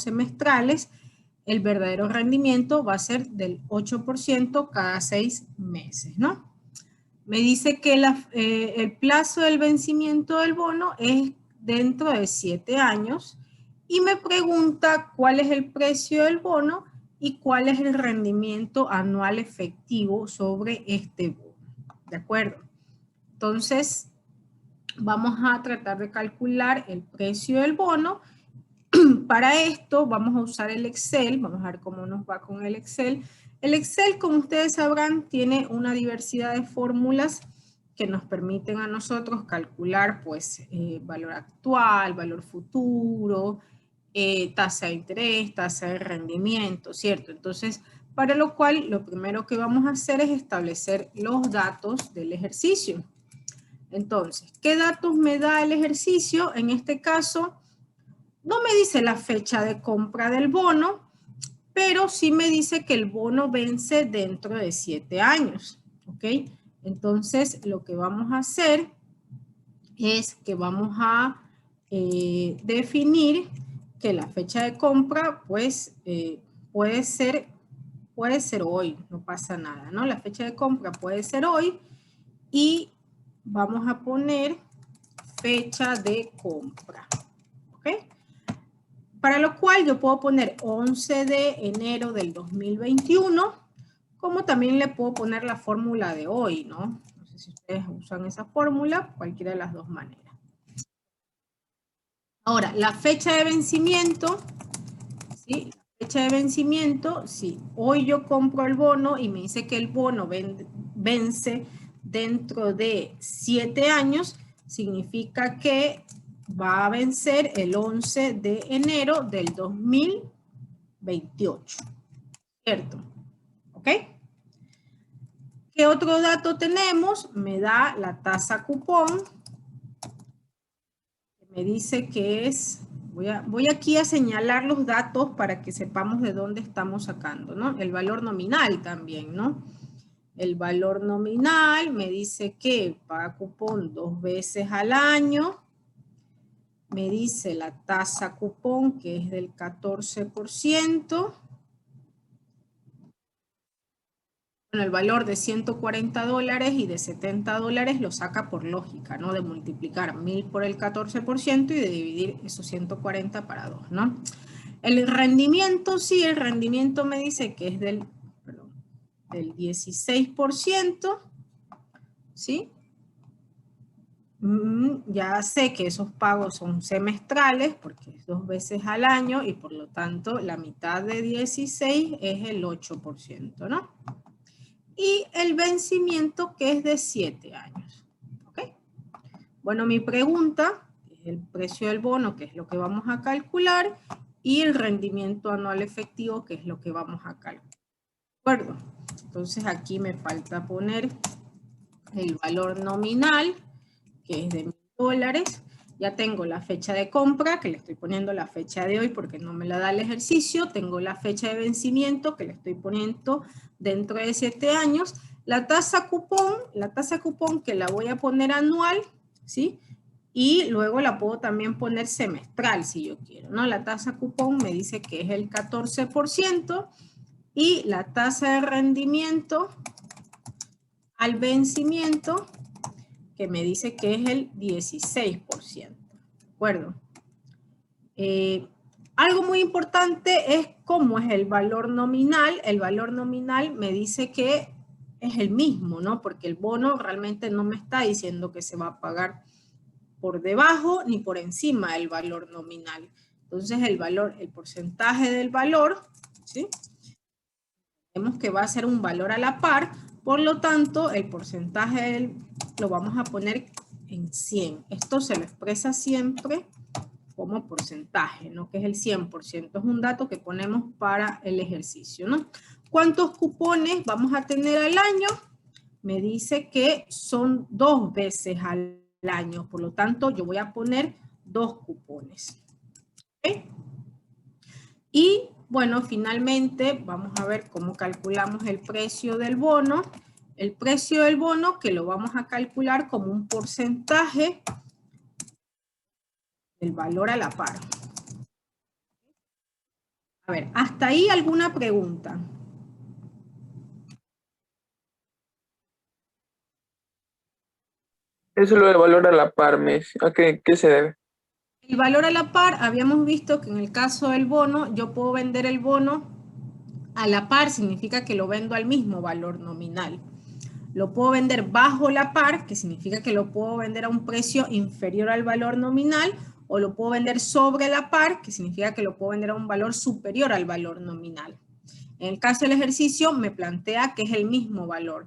semestrales, el verdadero rendimiento va a ser del 8% cada 6 meses, ¿no? Me dice que el plazo del vencimiento del bono es dentro de 7 años y me pregunta cuál es el precio del bono y cuál es el rendimiento anual efectivo sobre este bono. ¿De acuerdo? Entonces, vamos a tratar de calcular el precio del bono. Para esto vamos a usar el Excel, vamos a ver cómo nos va con el Excel. El Excel, como ustedes sabrán, tiene una diversidad de fórmulas que nos permiten a nosotros calcular pues valor actual, valor futuro, tasa de interés, tasa de rendimiento, ¿cierto? Entonces, para lo cual lo primero que vamos a hacer es establecer los datos del ejercicio. Entonces, ¿qué datos me da el ejercicio? En este caso, no me dice la fecha de compra del bono, pero sí me dice que el bono vence dentro de 7 años, ¿ok? Entonces, lo que vamos a hacer es que vamos a definir que la fecha de compra, pues, puede ser hoy, no pasa nada, ¿no? La fecha de compra puede ser hoy y vamos a poner fecha de compra, ¿ok? Para lo cual yo puedo poner 11 de enero del 2021, como también le puedo poner la fórmula de hoy, ¿no? No sé si ustedes usan esa fórmula, cualquiera de las dos maneras. Ahora, la fecha de vencimiento, ¿sí? La fecha de vencimiento, si hoy yo compro el bono y me dice que el bono vence dentro de 7 años, significa que va a vencer el 11 de enero del 2028, ¿cierto? ¿Ok? ¿Qué otro dato tenemos? Me da la tasa cupón. Me dice que es, voy aquí a señalar los datos para que sepamos de dónde estamos sacando, ¿no? El valor nominal también, ¿no? El valor nominal me dice que paga cupón 2 veces al año. Me dice la tasa cupón que es del 14%. Bueno, el valor de $140 y de $70 lo saca por lógica, ¿no? De multiplicar 1000 por el 14% y de dividir esos 140 para 2, ¿no? El rendimiento, sí, el rendimiento me dice que es del 16%, ¿sí? Ya sé que esos pagos son semestrales porque es 2 veces al año y por lo tanto la mitad de 16 es el 8%, ¿no? Y el vencimiento que es de 7 años. ¿Ok? Bueno, mi pregunta es el precio del bono, que es lo que vamos a calcular, y el rendimiento anual efectivo, que es lo que vamos a calcular. ¿De acuerdo? Entonces aquí me falta poner el valor nominal, que es de $1000. Ya tengo la fecha de compra, que le estoy poniendo la fecha de hoy porque no me la da el ejercicio. Tengo la fecha de vencimiento, que le estoy poniendo dentro de 7 años. La tasa cupón que la voy a poner anual, ¿sí? Y luego la puedo también poner semestral si yo quiero, ¿no? La tasa cupón me dice que es el 14% y la tasa de rendimiento al vencimiento que me dice que es el 16%, ¿de acuerdo? Algo muy importante es cómo es el valor nominal. El valor nominal me dice que es el mismo, ¿no? Porque el bono realmente no me está diciendo que se va a pagar por debajo ni por encima del valor nominal. Entonces el porcentaje del valor, ¿sí? Vemos que va a ser un valor a la par, por lo tanto el porcentaje lo vamos a poner en 100. Esto se lo expresa siempre como porcentaje, ¿no? Que es el 100%. Es un dato que ponemos para el ejercicio, ¿no? ¿Cuántos cupones vamos a tener al año? Me dice que son 2 veces al año, por lo tanto yo voy a poner 2 cupones. ¿Okay? Y bueno, finalmente vamos a ver cómo calculamos el precio del bono. El precio del bono que lo vamos a calcular como un porcentaje del valor a la par. A ver, ¿hasta ahí alguna pregunta? Eso lo de valor a la par, Miss. ¿A qué se debe? El valor a la par, habíamos visto que en el caso del bono, yo puedo vender el bono a la par, significa que lo vendo al mismo valor nominal. Lo puedo vender bajo la par, que significa que lo puedo vender a un precio inferior al valor nominal, o lo puedo vender sobre la par, que significa que lo puedo vender a un valor superior al valor nominal. En el caso del ejercicio, me plantea que es el mismo valor.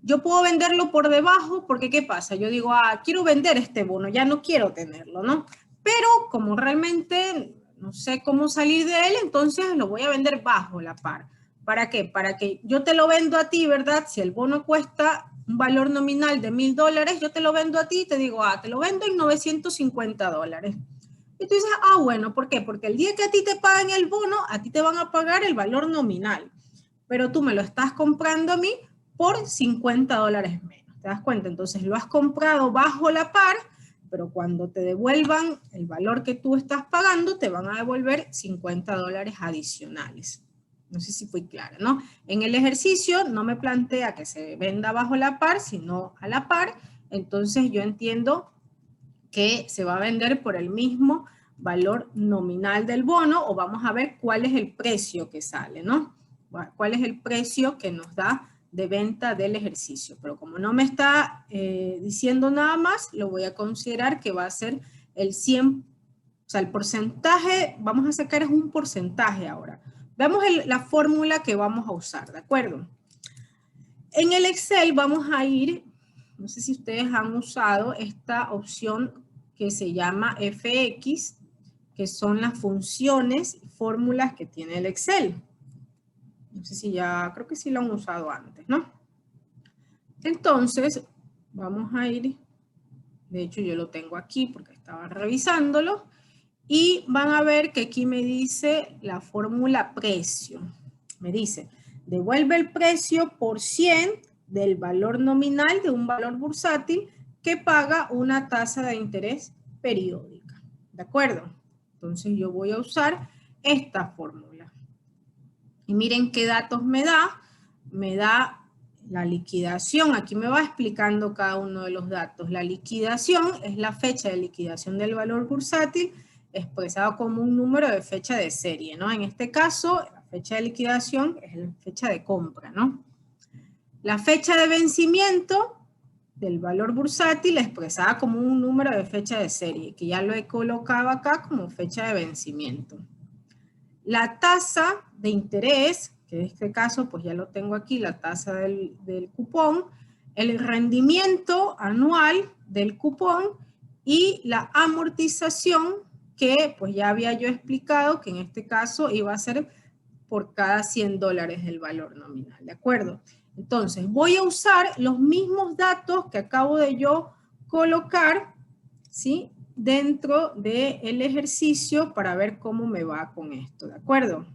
Yo puedo venderlo por debajo porque, ¿qué pasa? Yo digo, quiero vender este bono, ya no quiero tenerlo, ¿no? Pero como realmente no sé cómo salir de él, entonces lo voy a vender bajo la par. ¿Para qué? Para que yo te lo vendo a ti, ¿verdad? Si el bono cuesta un valor nominal de $1,000, yo te lo vendo a ti y te digo, te lo vendo en $950. Y tú dices, bueno, ¿por qué? Porque el día que a ti te paguen el bono, a ti te van a pagar el valor nominal. Pero tú me lo estás comprando a mí por $50 menos. ¿Te das cuenta? Entonces lo has comprado bajo la par, pero cuando te devuelvan el valor que tú estás pagando, te van a devolver $50 adicionales. No sé si fui clara, ¿no? En el ejercicio no me plantea que se venda bajo la par, sino a la par. Entonces yo entiendo que se va a vender por el mismo valor nominal del bono, o vamos a ver cuál es el precio que sale, ¿no? ¿Cuál es el precio que nos da de venta del ejercicio? Pero como no me está diciendo nada más, lo voy a considerar que va a ser el 100, o sea, el porcentaje, vamos a sacar es un porcentaje ahora. Veamos la fórmula que vamos a usar, ¿de acuerdo? En el Excel vamos a ir, no sé si ustedes han usado esta opción que se llama FX, que son las funciones y fórmulas que tiene el Excel. No sé si ya, creo que sí lo han usado antes, ¿no? Entonces, vamos a ir, de hecho yo lo tengo aquí porque estaba revisándolo, y van a ver que aquí me dice la fórmula precio. Me dice, devuelve el precio por 100 del valor nominal de un valor bursátil que paga una tasa de interés periódica. ¿De acuerdo? Entonces yo voy a usar esta fórmula. Y miren qué datos me da. Me da la liquidación. Aquí me va explicando cada uno de los datos. La liquidación es la fecha de liquidación del valor bursátil expresado como un número de fecha de serie, ¿no? En este caso, la fecha de liquidación es la fecha de compra, ¿no? La fecha de vencimiento del valor bursátil expresada como un número de fecha de serie, que ya lo he colocado acá como fecha de vencimiento. La tasa de interés, que en este caso pues ya lo tengo aquí, la tasa del cupón, el rendimiento anual del cupón y la amortización, que pues ya había yo explicado que en este caso iba a ser por cada $100 del valor nominal, ¿de acuerdo? Entonces voy a usar los mismos datos que acabo de yo colocar, ¿sí? Dentro del ejercicio para ver cómo me va con esto, ¿de acuerdo?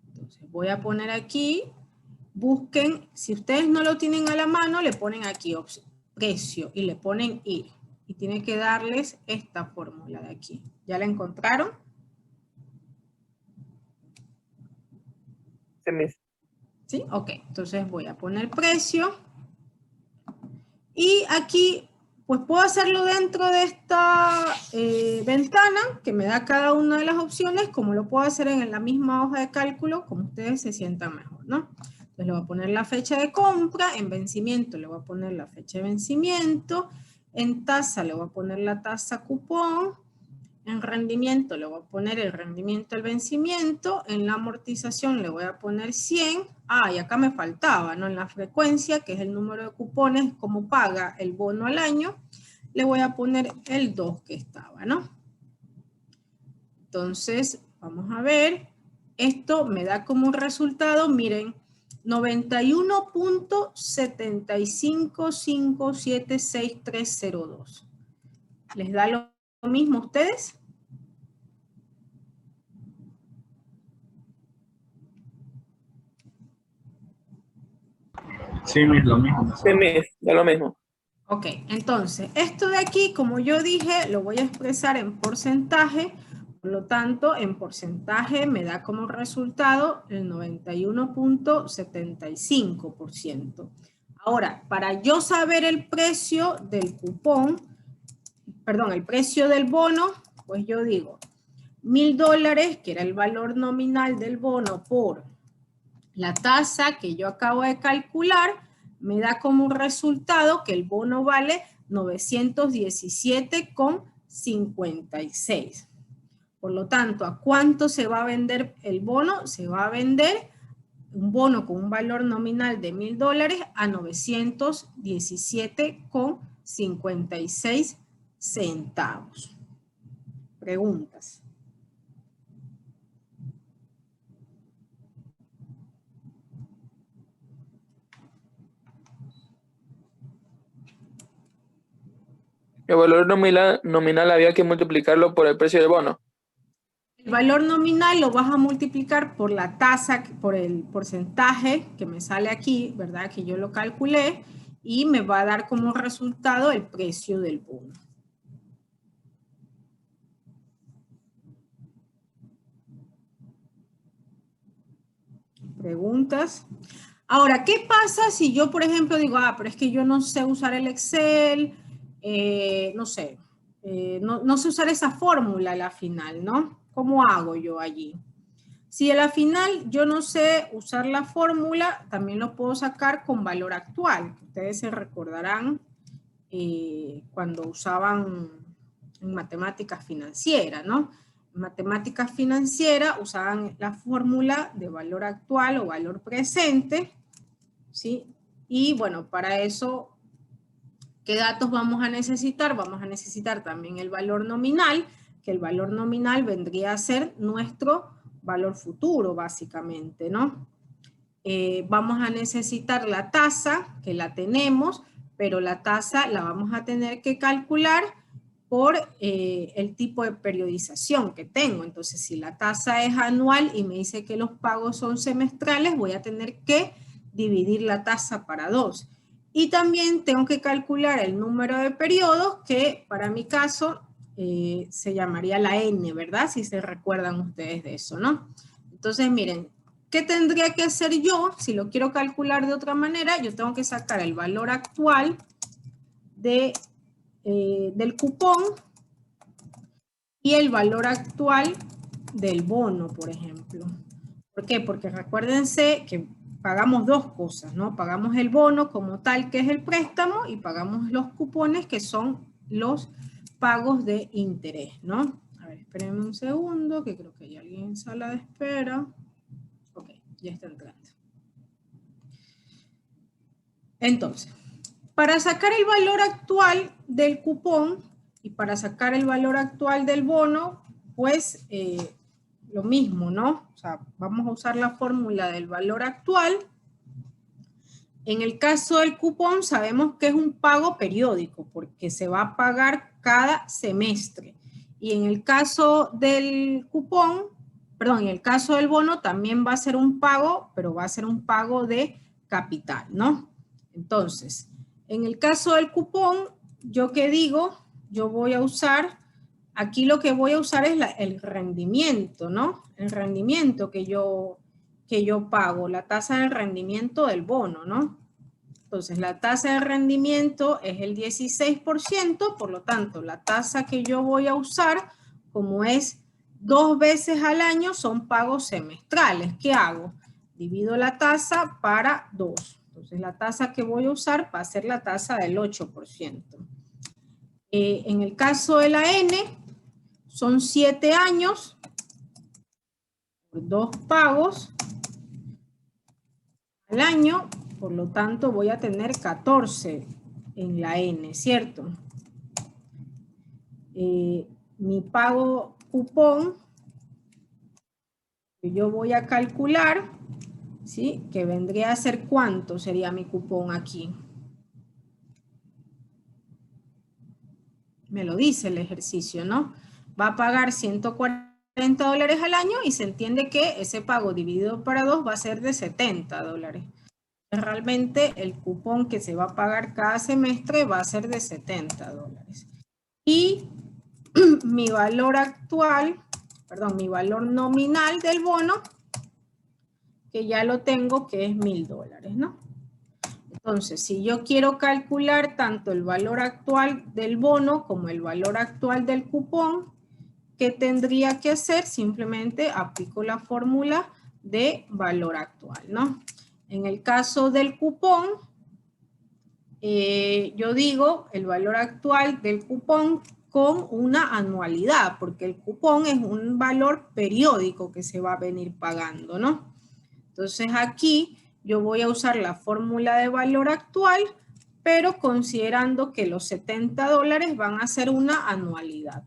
Entonces voy a poner aquí, busquen, si ustedes no lo tienen a la mano, le ponen aquí precio y le ponen ir. Y tiene que darles esta fórmula de aquí. ¿Ya la encontraron? Sí, Miss. ¿Sí? Ok, entonces voy a poner precio. Y aquí, pues puedo hacerlo dentro de esta ventana que me da cada una de las opciones, como lo puedo hacer en la misma hoja de cálculo, como ustedes se sientan mejor, ¿no? Entonces le voy a poner la fecha de compra, en vencimiento le voy a poner la fecha de vencimiento, en tasa le voy a poner la tasa cupón, en rendimiento le voy a poner el rendimiento del vencimiento, en la amortización le voy a poner 100, y acá me faltaba, ¿no? En la frecuencia, que es el número de cupones, como paga el bono al año, le voy a poner el 2 que estaba, ¿no? Entonces, vamos a ver, esto me da como resultado, miren, 91.75576302. ¿Les da lo mismo a ustedes? Sí, Miss, lo mismo. Sí, Miss, da lo mismo. Ok, entonces, esto de aquí, como yo dije, lo voy a expresar en porcentaje Por lo tanto, en porcentaje me da como resultado el 91.75%. Ahora, para yo saber el precio del cupón, perdón, el precio del bono, pues yo digo $1.000, que era el valor nominal del bono, por la tasa que yo acabo de calcular, me da como resultado que el bono vale 917,56. Por lo tanto, ¿a cuánto se va a vender el bono? Se va a vender un bono con un valor nominal de $1.000 a 917,56 centavos. Preguntas. El valor nominal había que multiplicarlo por el precio del bono. El valor nominal lo vas a multiplicar por la tasa, por el porcentaje que me sale aquí, ¿verdad? Que yo lo calculé, y me va a dar como resultado el precio del bono. ¿Preguntas? Ahora, ¿qué pasa si yo, por ejemplo, digo, pero es que yo no sé usar el Excel, no sé, no sé usar esa fórmula a la final, ¿no? ¿Cómo hago yo allí? Si a la final yo no sé usar la fórmula, también lo puedo sacar con valor actual. Ustedes se recordarán cuando usaban en matemáticas financieras, ¿no? En matemáticas financieras usaban la fórmula de valor actual o valor presente, ¿sí? Y bueno, para eso, ¿qué datos vamos a necesitar? Vamos a necesitar también el valor nominal, que el valor nominal vendría a ser nuestro valor futuro, básicamente, ¿no? Vamos a necesitar la tasa, que la tenemos, pero la tasa la vamos a tener que calcular por el tipo de periodización que tengo. Entonces, si la tasa es anual y me dice que los pagos son semestrales, voy a tener que dividir la tasa para 2. Y también tengo que calcular el número de periodos, que para mi caso se llamaría la N, ¿verdad? Si se recuerdan ustedes de eso, ¿no? Entonces, miren, ¿qué tendría que hacer yo? Si lo quiero calcular de otra manera, yo tengo que sacar el valor actual del cupón y el valor actual del bono, por ejemplo. ¿Por qué? Porque recuérdense que pagamos dos cosas, ¿no? Pagamos el bono como tal, que es el préstamo, y pagamos los cupones, que son los pagos de interés, ¿no? A ver, espérenme un segundo, que creo que hay alguien en sala de espera. Ok, ya está entrando. Entonces, para sacar el valor actual del cupón y para sacar el valor actual del bono, pues lo mismo, ¿no? O sea, vamos a usar la fórmula del valor actual. En el caso del cupón sabemos que es un pago periódico porque se va a pagar cada semestre. Y en el caso del cupón, perdón, en el caso del bono también va a ser un pago, pero va a ser un pago de capital, ¿no? Entonces, en el caso del cupón, ¿yo qué digo? Yo voy a usar, aquí lo que voy a usar es el rendimiento, ¿no? El rendimiento que yo pago, la tasa de rendimiento del bono, ¿no? Entonces, la tasa de rendimiento es el 16%, por lo tanto, la tasa que yo voy a usar, como es 2 veces al año, son pagos semestrales. ¿Qué hago? Divido la tasa para 2. Entonces, la tasa que voy a usar va a ser la tasa del 8%. En el caso de la N, son 7 años, por 2 pagos al año, por lo tanto voy a tener 14 en la N, ¿cierto? Mi pago cupón que yo voy a calcular, ¿sí? Que vendría a ser ¿cuánto sería mi cupón aquí? Me lo dice el ejercicio, ¿no? Va a pagar $140 al año y se entiende que ese pago dividido para 2 va a ser de $70. Realmente el cupón que se va a pagar cada semestre va a ser de $70. Y mi valor actual perdón, mi valor nominal del bono, que ya lo tengo, que es $1000, ¿no? Entonces, si yo quiero calcular tanto el valor actual del bono como el valor actual del cupón, ¿qué tendría que hacer? Simplemente aplico la fórmula de valor actual, ¿no? En el caso del cupón, yo digo el valor actual del cupón con una anualidad, porque el cupón es un valor periódico que se va a venir pagando, ¿no? Entonces aquí yo voy a usar la fórmula de valor actual, pero considerando que los $70 van a ser una anualidad.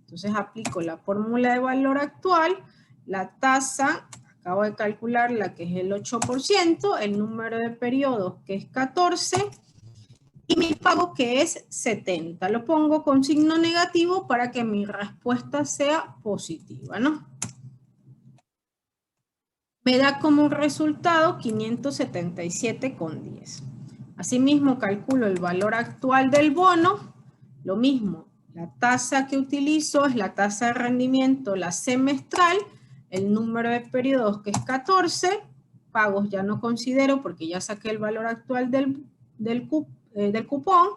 Entonces aplico la fórmula de valor actual, la tasa, acabo de calcular la que es el 8%, el número de periodos que es 14 y mi pago que es 70. Lo pongo con signo negativo para que mi respuesta sea positiva, ¿no? Me da como resultado 577,10. Asimismo, calculo el valor actual del bono. Lo mismo, la tasa que utilizo es la tasa de rendimiento, la semestral, el número de periodos que es 14. Pagos ya no considero porque ya saqué el valor actual del cupón.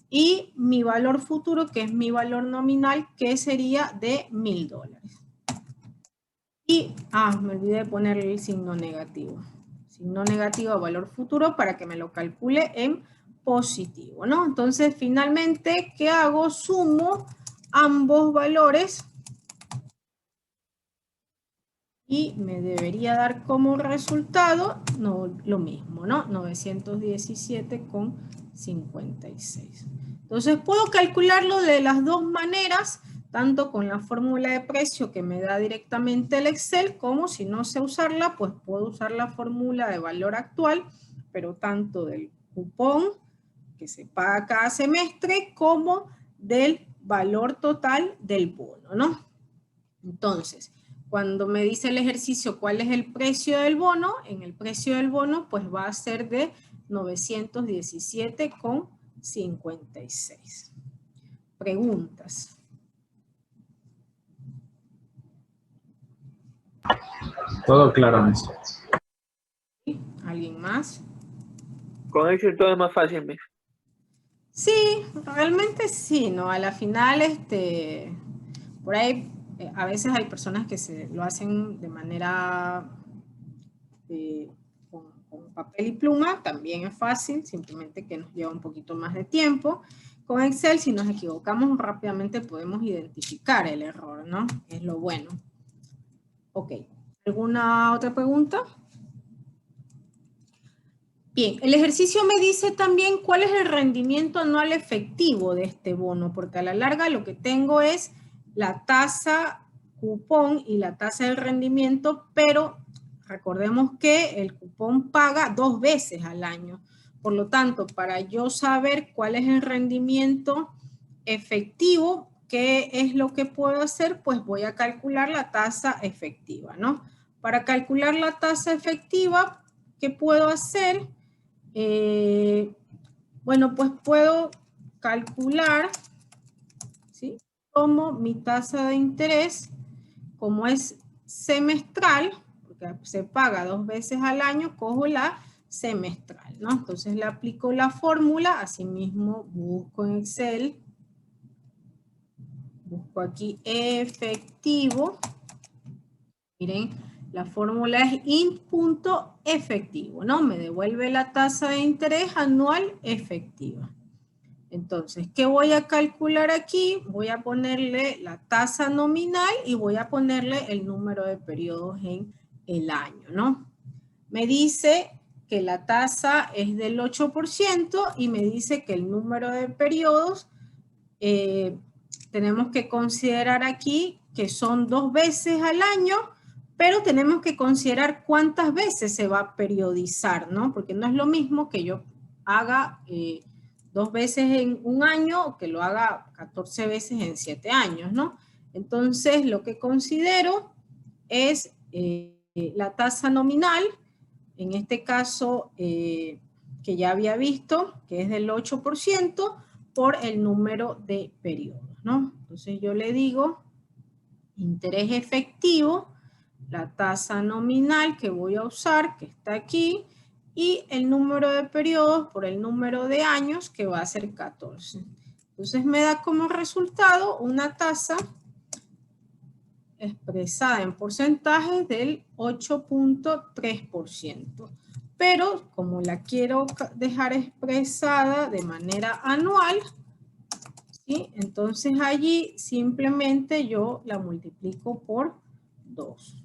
Y mi valor futuro, que es mi valor nominal, que sería de $1000. Y, me olvidé de poner el signo negativo. Signo negativo a valor futuro para que me lo calcule en positivo, ¿no? Entonces, finalmente, ¿qué hago? Sumo ambos valores y me debería dar como resultado lo mismo, ¿no? 917,56. Entonces, puedo calcularlo de las dos maneras, tanto con la fórmula de precio que me da directamente el Excel, como si no sé usarla, pues puedo usar la fórmula de valor actual, pero tanto del cupón que se paga cada semestre, como del valor total del bono, ¿no? Entonces, cuando me dice el ejercicio cuál es el precio del bono, en el precio del bono pues va a ser de 917,56. Preguntas. Todo claro, miss. ¿Alguien más? Con Excel todo es más fácil, miss. Sí, realmente sí, ¿no? A la final, por ahí, a veces hay personas que lo hacen de manera con papel y pluma, también es fácil, simplemente que nos lleva un poquito más de tiempo. Con Excel, si nos equivocamos rápidamente podemos identificar el error, ¿no? Es lo bueno. Ok, ¿alguna otra pregunta? Bien, el ejercicio me dice también cuál es el rendimiento anual efectivo de este bono, porque a la larga lo que tengo es la tasa cupón y la tasa de rendimiento, pero recordemos que el cupón paga 2 veces al año. Por lo tanto, para yo saber cuál es el rendimiento efectivo, ¿qué es lo que puedo hacer? Pues voy a calcular la tasa efectiva, ¿no? Para calcular la tasa efectiva, ¿qué puedo hacer? Bueno, pues puedo calcular, ¿sí? Como mi tasa de interés, como es semestral, porque se paga 2 veces al año, cojo la semestral, ¿no? Entonces le aplico la fórmula, asimismo busco en Excel, busco aquí efectivo, miren, la fórmula es int.efectivo, ¿no? Me devuelve la tasa de interés anual efectiva. Entonces, ¿qué voy a calcular aquí? Voy a ponerle la tasa nominal y voy a ponerle el número de periodos en el año, ¿no? Me dice que la tasa es del 8% y me dice que el número de periodos tenemos que considerar aquí que son 2 veces al año, pero tenemos que considerar cuántas veces se va a periodizar, ¿no? Porque no es lo mismo que yo haga 2 veces en un año o que lo haga 14 veces en 7 años, ¿no? Entonces, lo que considero es la tasa nominal, en este caso que ya había visto, que es del 8%, por el número de periodos, ¿no? Entonces yo le digo interés efectivo, la tasa nominal que voy a usar, que está aquí, y el número de periodos por el número de años, que va a ser 14. Entonces me da como resultado una tasa expresada en porcentajes del 8.3%. Pero como la quiero dejar expresada de manera anual, ¿sí? Entonces allí simplemente yo la multiplico por 2.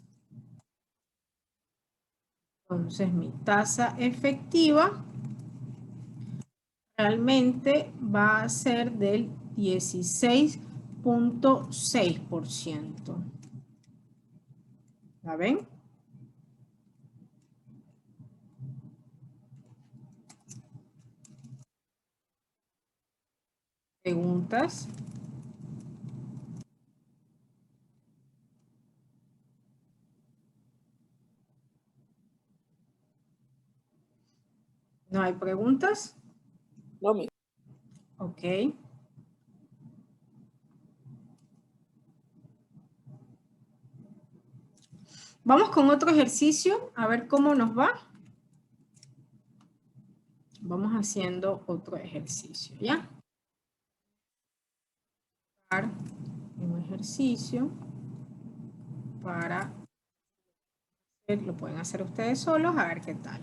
Entonces mi tasa efectiva realmente va a ser del 16.6%. ¿La ven? ¿Preguntas? ¿No hay preguntas? No, mi. Ok. Vamos con otro ejercicio, a ver cómo nos va. Vamos haciendo otro ejercicio, ¿ya? Un ejercicio para, lo pueden hacer ustedes solos, a ver qué tal.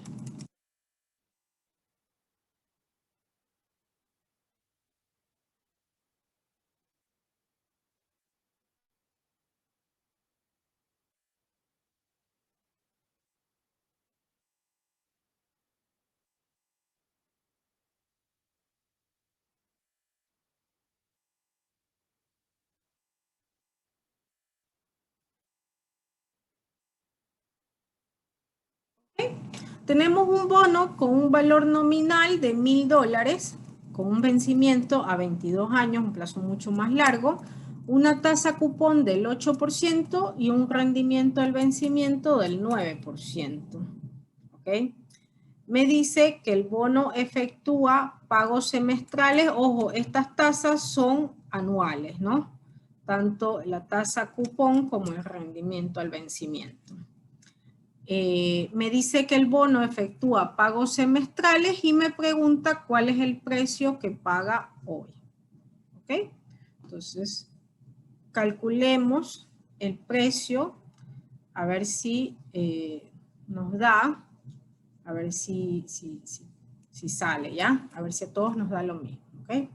Tenemos un bono con un valor nominal de $1.000, con un vencimiento a 22 años, un plazo mucho más largo, una tasa cupón del 8% y un rendimiento al vencimiento del 9%. ¿Ok? Me dice que el bono efectúa pagos semestrales. Ojo, estas tasas son anuales, ¿no? Tanto la tasa cupón como el rendimiento al vencimiento. Me dice que el bono efectúa pagos semestrales y me pregunta cuál es el precio que paga hoy. ¿Ok? Entonces, calculemos el precio, a ver si nos da, a ver si sale, ¿ya? A ver si a todos nos da lo mismo, ¿ok?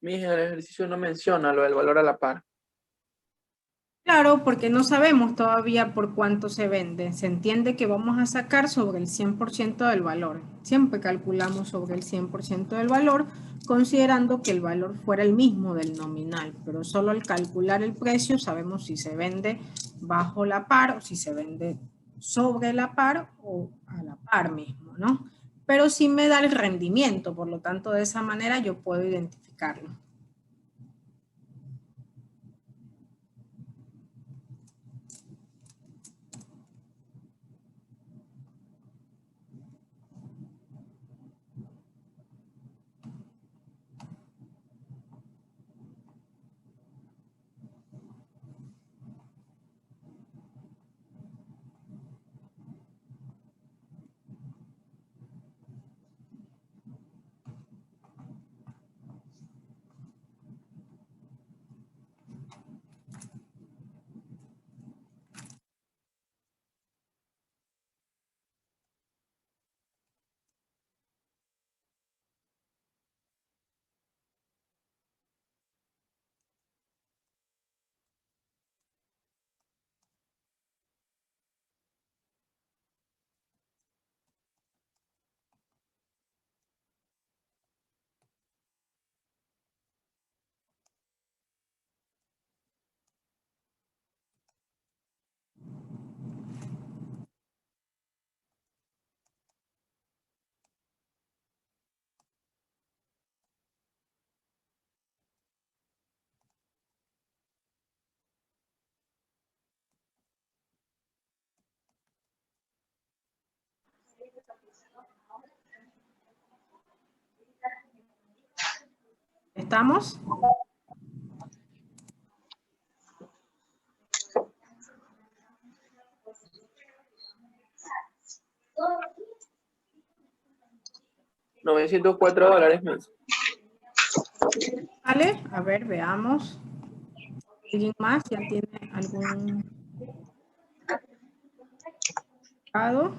Mija, el ejercicio no menciona lo del valor a la par. Claro, porque no sabemos todavía por cuánto se vende. Se entiende que vamos a sacar sobre el 100% del valor. Siempre calculamos sobre el 100% del valor, considerando que el valor fuera el mismo del nominal. Pero solo al calcular el precio sabemos si se vende bajo la par o si se vende sobre la par o a la par mismo, ¿no? Pero sí me da el rendimiento, por lo tanto, de esa manera yo puedo identificarlo. ¿Estamos? $904 más. ¿Vale? A ver, veamos. ¿Alguien más ya tiene algún dado?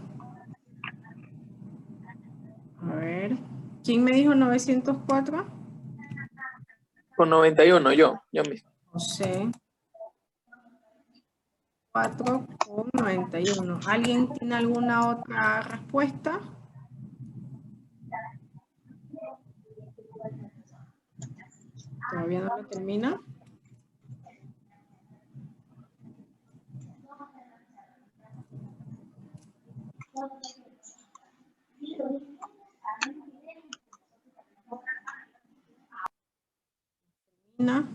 A ver. ¿Quién me dijo 904? Con 91, yo mismo. José. 4 con 91. ¿Alguien tiene alguna otra respuesta? ¿Todavía no lo termina? ¿Termina?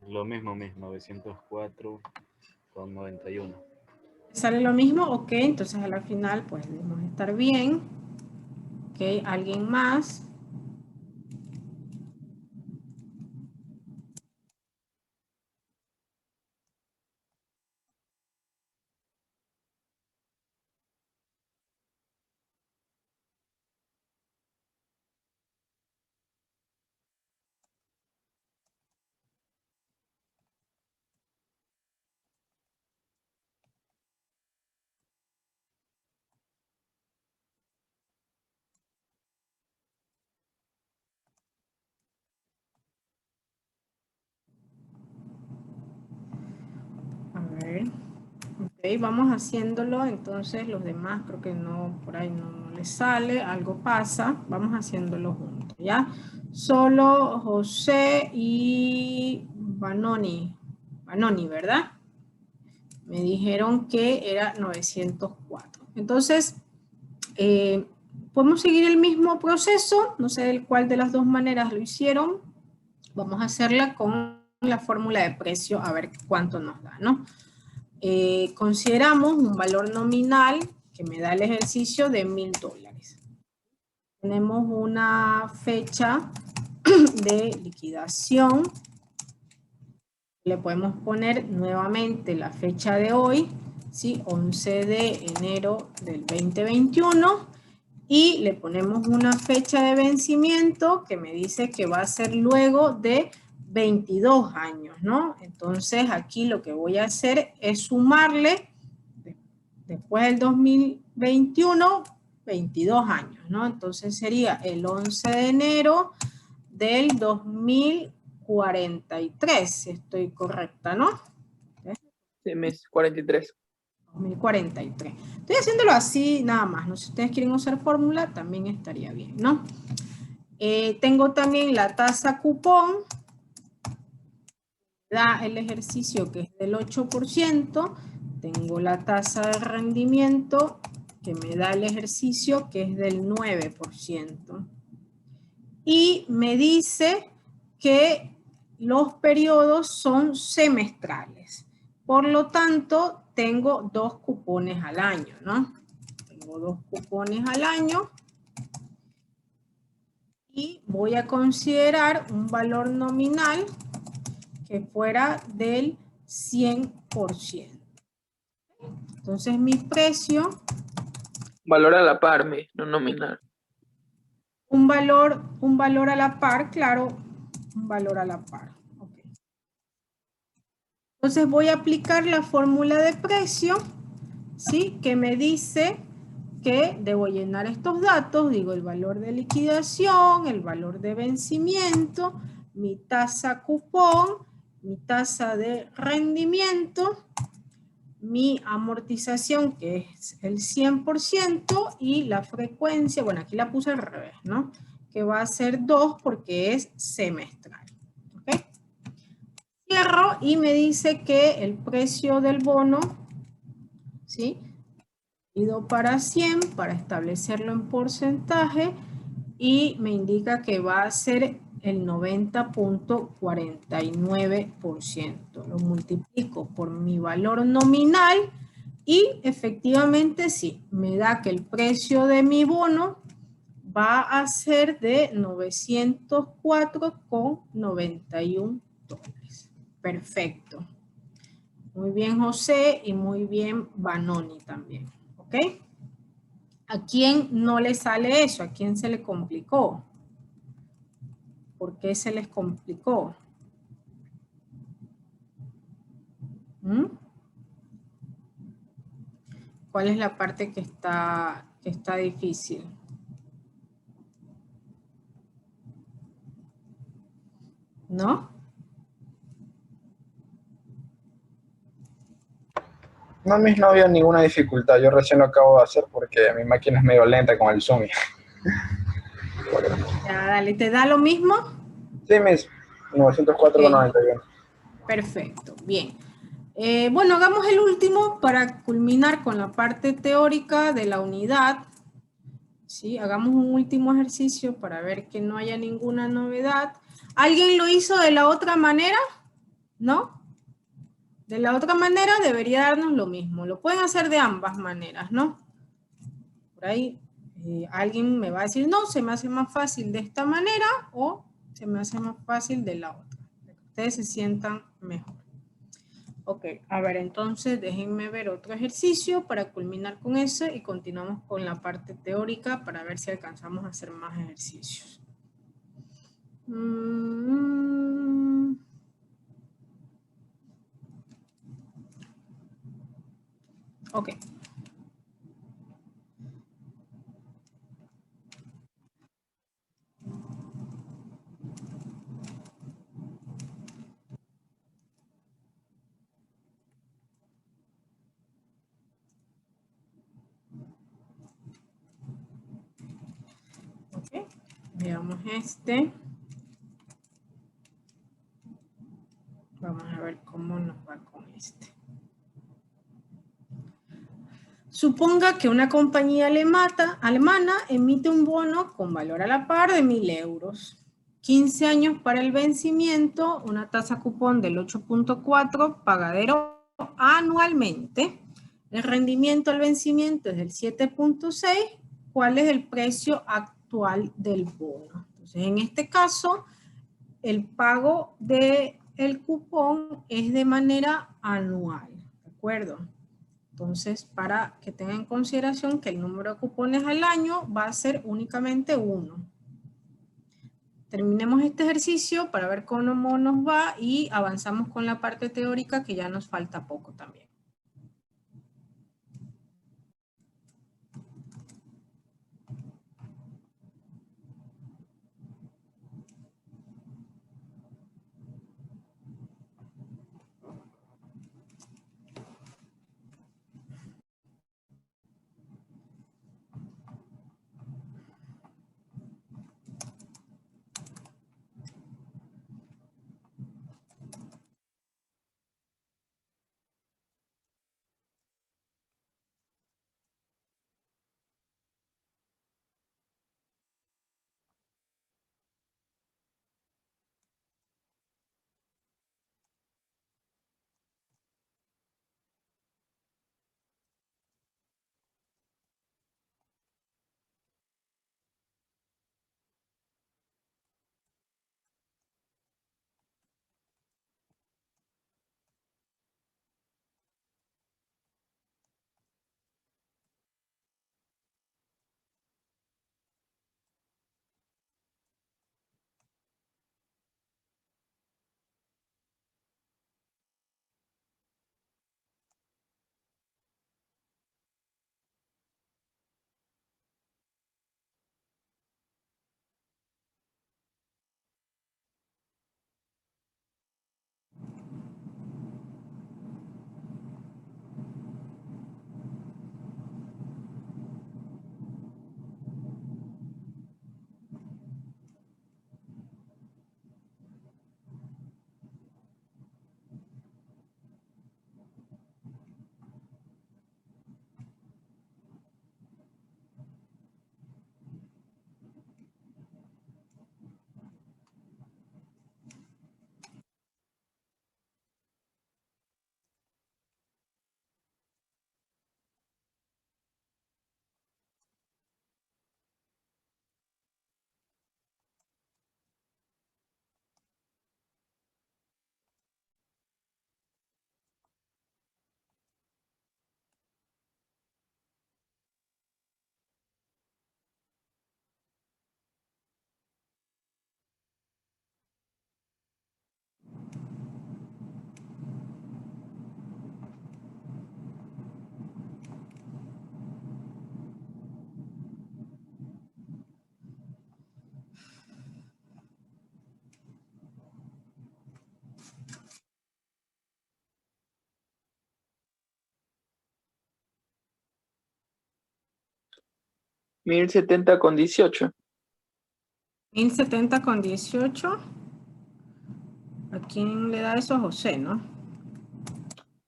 Lo mismo, 904,91. ¿Sale lo mismo? Ok, entonces al final pues debemos estar bien. Ok, ¿alguien más? A ver. Ok, vamos haciéndolo. Entonces los demás creo que no, por ahí no les sale. Algo pasa. Vamos haciéndolo juntos, ¿ya? Solo José y Vanoni, ¿verdad? Me dijeron que era 904. Entonces, podemos seguir el mismo proceso. No sé del cuál de las dos maneras lo hicieron. Vamos a hacerla con la fórmula de precio a ver cuánto nos da, ¿no? Consideramos un valor nominal que me da el ejercicio de $1000. Tenemos una fecha de liquidación. Le podemos poner nuevamente la fecha de hoy, ¿sí? 11 de enero del 2021. Y le ponemos una fecha de vencimiento que me dice que va a ser luego de 22 años, ¿no? Entonces aquí lo que voy a hacer es sumarle, después del 2021, 22 años, ¿no? Entonces sería el 11 de enero del 2043, si estoy correcta, ¿no? Sí, mis 43. 2043. Estoy haciéndolo así nada más, ¿no? Si ustedes quieren usar fórmula, también estaría bien, ¿no? Tengo también la tasa cupón, da el ejercicio que es del 8%, tengo la tasa de rendimiento que me da el ejercicio que es del 9%. Y me dice que los periodos son semestrales. Por lo tanto, tengo 2 cupones al año, ¿no? Tengo 2 cupones al año. Y voy a considerar un valor nominal que fuera del 100%. Entonces mi precio... Valor a la par, no nominal. Un valor a la par, claro, un valor a la par. Okay. Entonces voy a aplicar la fórmula de precio, ¿sí? Que me dice que debo llenar estos datos, digo el valor de liquidación, el valor de vencimiento, mi tasa cupón, mi tasa de rendimiento, mi amortización que es el 100% y la frecuencia, bueno aquí la puse al revés, ¿no? Que va a ser 2 porque es semestral. ¿Okay? Cierro y me dice que el precio del bono, ¿sí? Dividido para 100 para establecerlo en porcentaje y me indica que va a ser el 90.49%. Lo multiplico por mi valor nominal y efectivamente sí, me da que el precio de mi bono va a ser de $904.91. Perfecto. Muy bien, José, y muy bien, Vanoni también. ¿Ok? ¿A quién no le sale eso? ¿A quién se le complicó? ¿Por qué se les complicó? ¿Cuál es la parte que está difícil? ¿No? No, Miss, no había ninguna dificultad. Yo recién lo acabo de hacer porque mi máquina es medio lenta con el Zoom. Ya, dale. ¿Te da lo mismo? Sí, Miss. 904,91. Okay. Perfecto. Bien. Bueno, hagamos el último para culminar con la parte teórica de la unidad. ¿Sí? Hagamos un último ejercicio para ver que no haya ninguna novedad. ¿Alguien lo hizo de la otra manera? ¿No? De la otra manera debería darnos lo mismo. Lo pueden hacer de ambas maneras, ¿no? Por ahí alguien me va a decir, no, se me hace más fácil de esta manera o se me hace más fácil de la otra. Para que ustedes se sientan mejor. Ok, a ver, entonces déjenme ver otro ejercicio para culminar con eso y continuamos con la parte teórica para ver si alcanzamos a hacer más ejercicios. Ok. Ok, veamos este. Vamos a ver cómo nos va con este. Suponga que una compañía alemana emite un bono con valor a la par de 1.000 euros. 15 años para el vencimiento, una tasa cupón del 8.4, pagadero anualmente. El rendimiento al vencimiento es del 7.6. ¿Cuál es el precio actual del bono? Entonces, en este caso, el pago del cupón es de manera anual, ¿de acuerdo? Entonces, para que tengan en consideración que el número de cupones al año va a ser únicamente 1. Terminemos este ejercicio para ver cómo nos va y avanzamos con la parte teórica que ya nos falta poco también. $1,070,18. 1070,18. ¿A quién le da eso? A José, ¿no?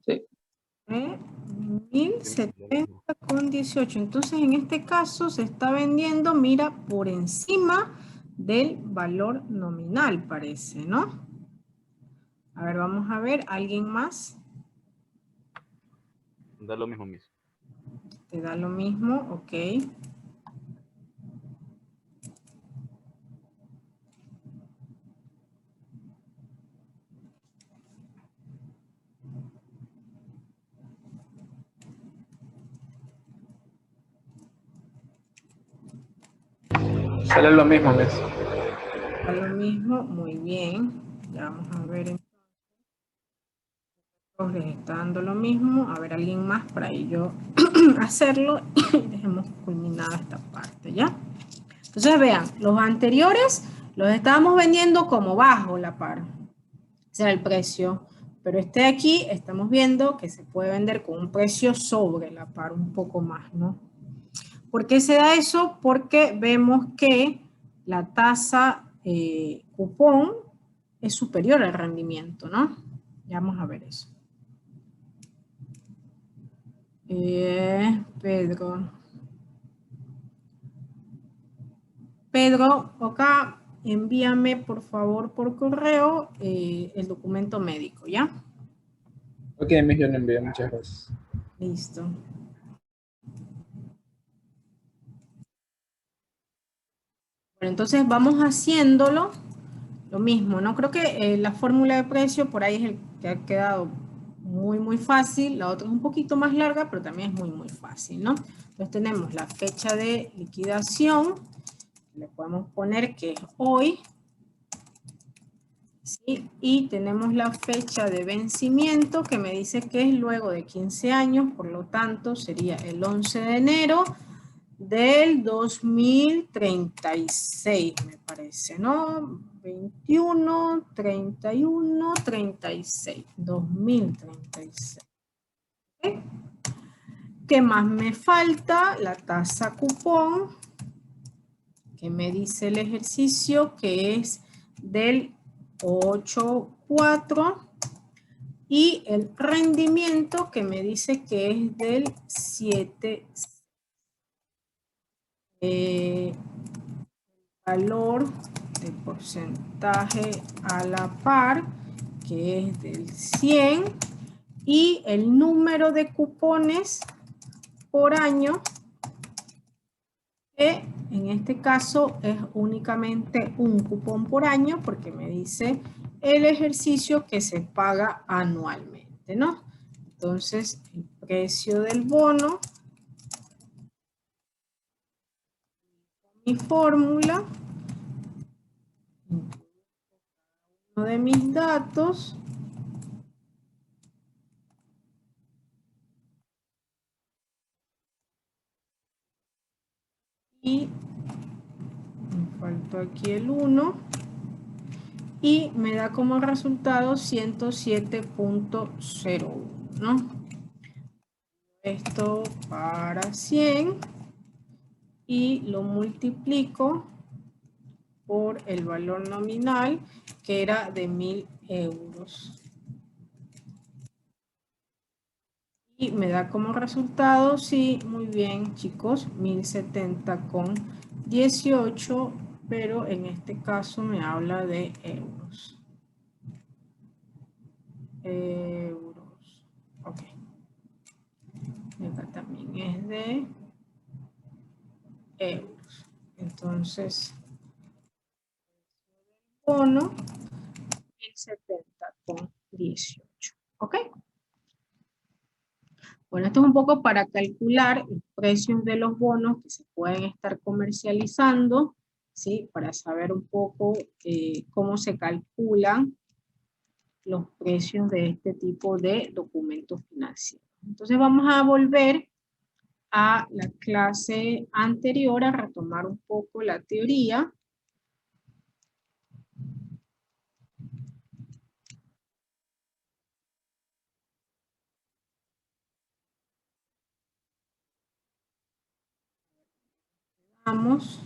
Sí. 1070,18. Entonces, en este caso se está vendiendo, mira, por encima del valor nominal, parece, ¿no? A ver, vamos a ver. ¿Alguien más? Da lo mismo, Miss. ¿Te da lo mismo? Ok. Sale lo mismo, Miss. Da lo mismo, muy bien. Ya vamos a ver. Les está dando lo mismo. A ver, alguien más para yo hacerlo y dejemos culminada esta parte, ¿ya? Entonces vean, los anteriores los estábamos vendiendo como bajo la par. Ese era el precio. Pero este de aquí estamos viendo que se puede vender con un precio sobre la par, un poco más, ¿no? ¿Por qué se da eso? Porque vemos que la tasa cupón es superior al rendimiento, ¿no? Ya vamos a ver eso. Pedro, acá envíame por favor por correo el documento médico, ¿ya? Ok, Miss, yo le envío. Muchas gracias. Listo. Bueno, entonces vamos haciéndolo lo mismo, ¿no? Creo que la fórmula de precio por ahí es el que ha quedado muy fácil. La otra es un poquito más larga, pero también es muy fácil, ¿no? Entonces tenemos la fecha de liquidación, le podemos poner que es hoy, ¿sí? Y tenemos la fecha de vencimiento que me dice que es luego de 15 años, por lo tanto sería el 11 de enero del 2036, me parece, ¿no? 21, 31, 36, 2036. ¿Okay? ¿Qué más me falta? La tasa cupón, que me dice el ejercicio que es del 8,4 y el rendimiento que me dice que es del 7. Valor de porcentaje a la par, que es del 100, y el número de cupones por año, que en este caso es únicamente un cupón por año, porque me dice el ejercicio que se paga anualmente, ¿no? Entonces, el precio del bono, mi fórmula, uno de mis datos, y me faltó aquí el 1, y me da como resultado 107.01, ¿no? Esto para 100 y lo multiplico por el valor nominal, que era de 1.000 euros. Y me da como resultado, sí, muy bien, chicos, 1070,18, pero en este caso me habla de euros. Ok. Y acá también es de euros. Entonces, bono, 1070,18. ¿Ok? Bueno, esto es un poco para calcular los precios de los bonos que se pueden estar comercializando, ¿sí? Para saber un poco cómo se calculan los precios de este tipo de documentos financieros. Entonces vamos a volver a la clase anterior a retomar un poco la teoría. Vamos.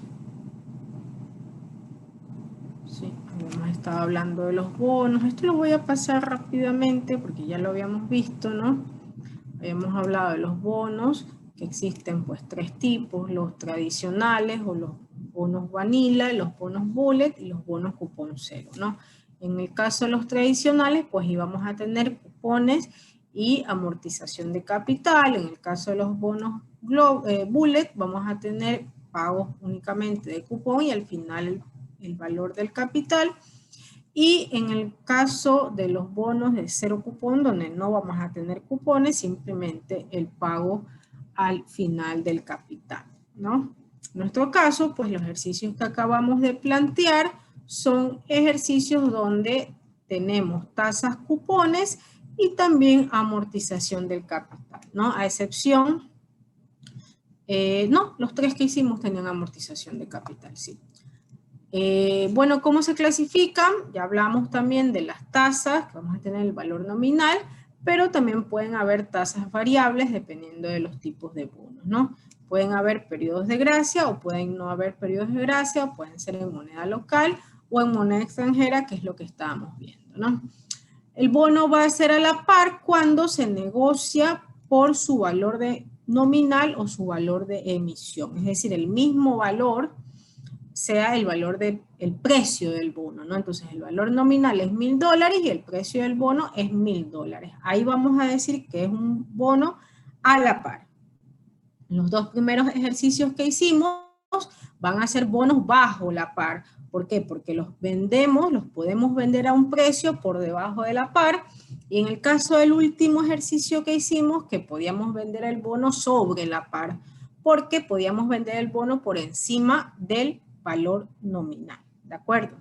Sí, habíamos estado hablando de los bonos. Esto lo voy a pasar rápidamente porque ya lo habíamos visto, ¿no? Habíamos hablado de los bonos, que existen pues 3 tipos, los tradicionales o los bonos vanilla, los bonos bullet y los bonos cupón cero, ¿no? En el caso de los tradicionales, pues íbamos a tener cupones y amortización de capital. En el caso de los bonos bullet, vamos a tener pagos únicamente de cupón y al final el valor del capital. Y en el caso de los bonos de cero cupón, donde no vamos a tener cupones, simplemente el pago al final del capital, ¿no? En nuestro caso, pues los ejercicios que acabamos de plantear son ejercicios donde tenemos tasas cupones y también amortización del capital, ¿no? A excepción, no, los 3 que hicimos tenían amortización de capital, sí. Bueno, ¿cómo se clasifican? Ya hablamos también de las tasas, que vamos a tener el valor nominal, pero también pueden haber tasas variables dependiendo de los tipos de bonos, ¿no? Pueden haber periodos de gracia o pueden no haber periodos de gracia, o pueden ser en moneda local o en moneda extranjera, que es lo que estábamos viendo, ¿no? El bono va a ser a la par cuando se negocia por su valor de nominal o su valor de emisión, es decir, el mismo valor sea el valor del precio del bono, ¿no? Entonces el valor nominal es $1.000 y el precio del bono es $1.000. Ahí vamos a decir que es un bono a la par. Los 2 primeros ejercicios que hicimos van a ser bonos bajo la par, ¿Por qué? Porque los vendemos, los podemos vender a un precio por debajo de la par, y en el caso del último ejercicio que hicimos, que podíamos vender el bono sobre la par, porque podíamos vender el bono por encima del valor nominal, ¿de acuerdo?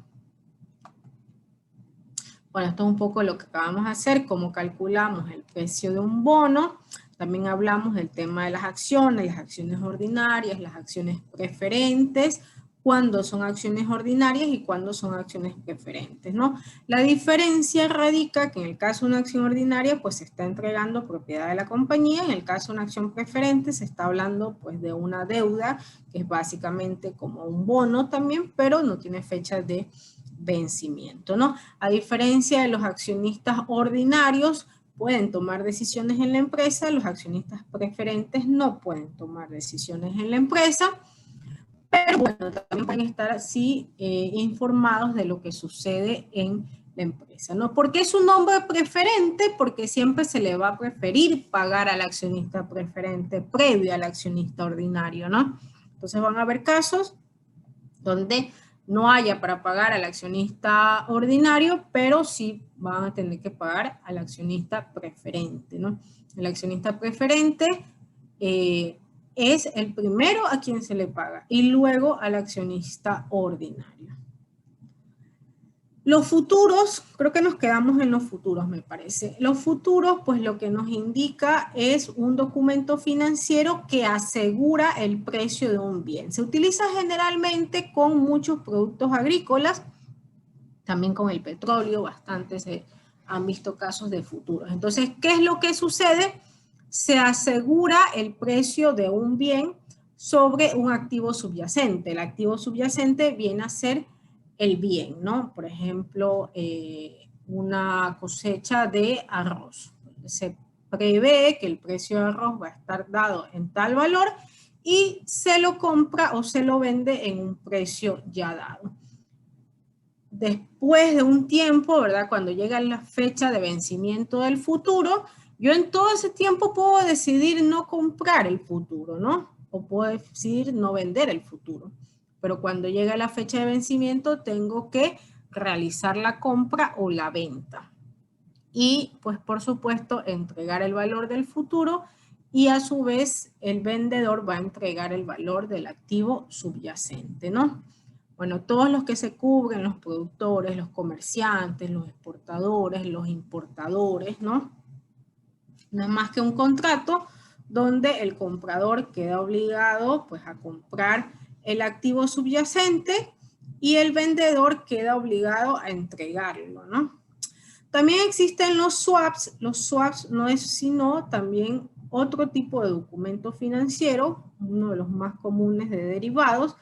Bueno, esto es un poco lo que acabamos de hacer, cómo calculamos el precio de un bono. También hablamos del tema de las acciones ordinarias, las acciones preferentes, cuándo son acciones ordinarias y cuándo son acciones preferentes, ¿no? La diferencia radica que en el caso de una acción ordinaria, pues se está entregando propiedad de la compañía, en el caso de una acción preferente se está hablando pues de una deuda, que es básicamente como un bono también, pero no tiene fecha de vencimiento, ¿no? A diferencia de los accionistas ordinarios, pueden tomar decisiones en la empresa, los accionistas preferentes no pueden tomar decisiones en la empresa, pero bueno, también pueden estar así informados de lo que sucede en la empresa, ¿no? ¿Por qué es un nombre preferente? Porque siempre se le va a preferir pagar al accionista preferente previo al accionista ordinario, ¿no? Entonces van a haber casos donde no haya para pagar al accionista ordinario, pero sí van a tener que pagar al accionista preferente, ¿no? El accionista preferente es el primero a quien se le paga y luego al accionista ordinario. Los futuros, creo que nos quedamos en los futuros, me parece. Los futuros, pues lo que nos indica es un documento financiero que asegura el precio de un bien. Se utiliza generalmente con muchos productos agrícolas, también con el petróleo, bastante se han visto casos de futuros. Entonces, ¿qué es lo que sucede? Se asegura el precio de un bien sobre un activo subyacente. El activo subyacente viene a ser el bien, ¿no? Por ejemplo, una cosecha de arroz. Se prevé que el precio de arroz va a estar dado en tal valor y se lo compra o se lo vende en un precio ya dado. Después de un tiempo, ¿verdad? Cuando llega la fecha de vencimiento del futuro, yo en todo ese tiempo puedo decidir no comprar el futuro, ¿no? O puedo decidir no vender el futuro. Pero cuando llega la fecha de vencimiento, tengo que realizar la compra o la venta. Y, pues, por supuesto, entregar el valor del futuro y, a su vez, el vendedor va a entregar el valor del activo subyacente, ¿no? Bueno, todos los que se cubren, los productores, los comerciantes, los exportadores, los importadores, ¿no? No es más que un contrato donde el comprador queda obligado, pues, a comprar el activo subyacente y el vendedor queda obligado a entregarlo, ¿no? También existen los swaps. Los swaps no es sino también otro tipo de documento financiero, uno de los más comunes de derivados,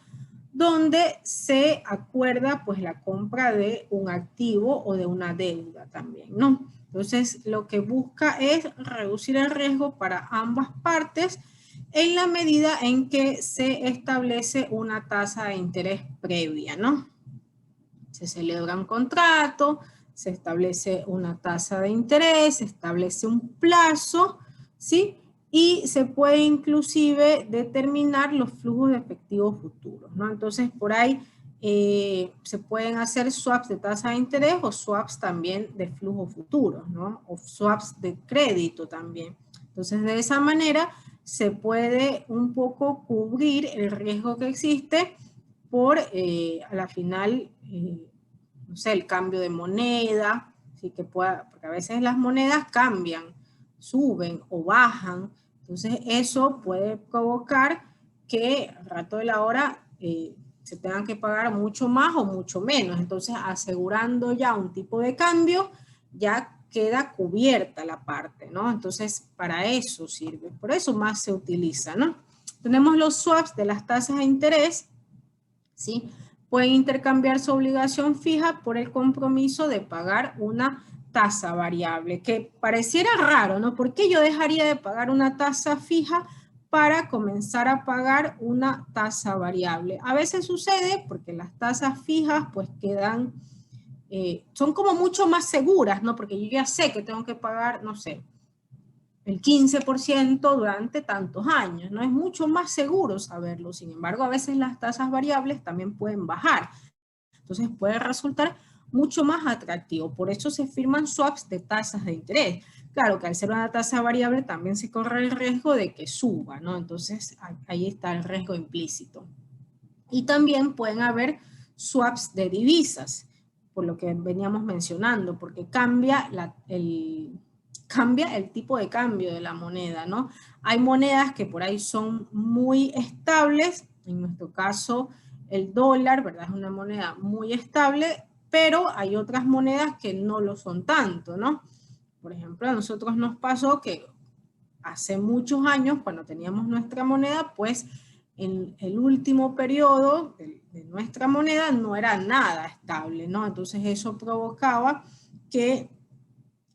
donde se acuerda pues la compra de un activo o de una deuda también, ¿no? Entonces lo que busca es reducir el riesgo para ambas partes en la medida en que se establece una tasa de interés previa, ¿no? Se celebra un contrato, se establece una tasa de interés, se establece un plazo, ¿sí? Y se puede inclusive determinar los flujos de efectivo futuros, ¿no? Entonces, por ahí se pueden hacer swaps de tasa de interés o swaps también de flujo futuro, ¿no? O swaps de crédito también. Entonces, de esa manera se puede un poco cubrir el riesgo que existe por, a la final, no sé, el cambio de moneda, ¿sí? Que pueda, porque a veces las monedas cambian, suben o bajan. Entonces eso puede provocar que al rato de la hora se tengan que pagar mucho más o mucho menos. Entonces asegurando ya un tipo de cambio, ya queda cubierta la parte, ¿no? Entonces para eso sirve, por eso más se utiliza, ¿no? Tenemos los swaps de las tasas de interés, ¿sí? Pueden intercambiar su obligación fija por el compromiso de pagar una tasa variable, que pareciera raro, ¿no? ¿Por qué yo dejaría de pagar una tasa fija para comenzar a pagar una tasa variable? A veces sucede porque las tasas fijas pues quedan, son como mucho más seguras, ¿no? Porque yo ya sé que tengo que pagar, no sé, el 15% durante tantos años, ¿no? Es mucho más seguro saberlo. Sin embargo, a veces las tasas variables también pueden bajar. Entonces puede resultar mucho más atractivo. Por eso se firman swaps de tasas de interés. Claro que al ser una tasa variable también se corre el riesgo de que suba, ¿no? Entonces ahí está el riesgo implícito. Y también pueden haber swaps de divisas, por lo que veníamos mencionando, porque cambia el tipo de cambio de la moneda, ¿no? Hay monedas que por ahí son muy estables, en nuestro caso el dólar, ¿verdad? Es una moneda muy estable, pero hay otras monedas que no lo son tanto, ¿no? Por ejemplo, a nosotros nos pasó que hace muchos años, cuando teníamos nuestra moneda, pues en el último periodo de nuestra moneda no era nada estable, ¿no? Entonces eso provocaba que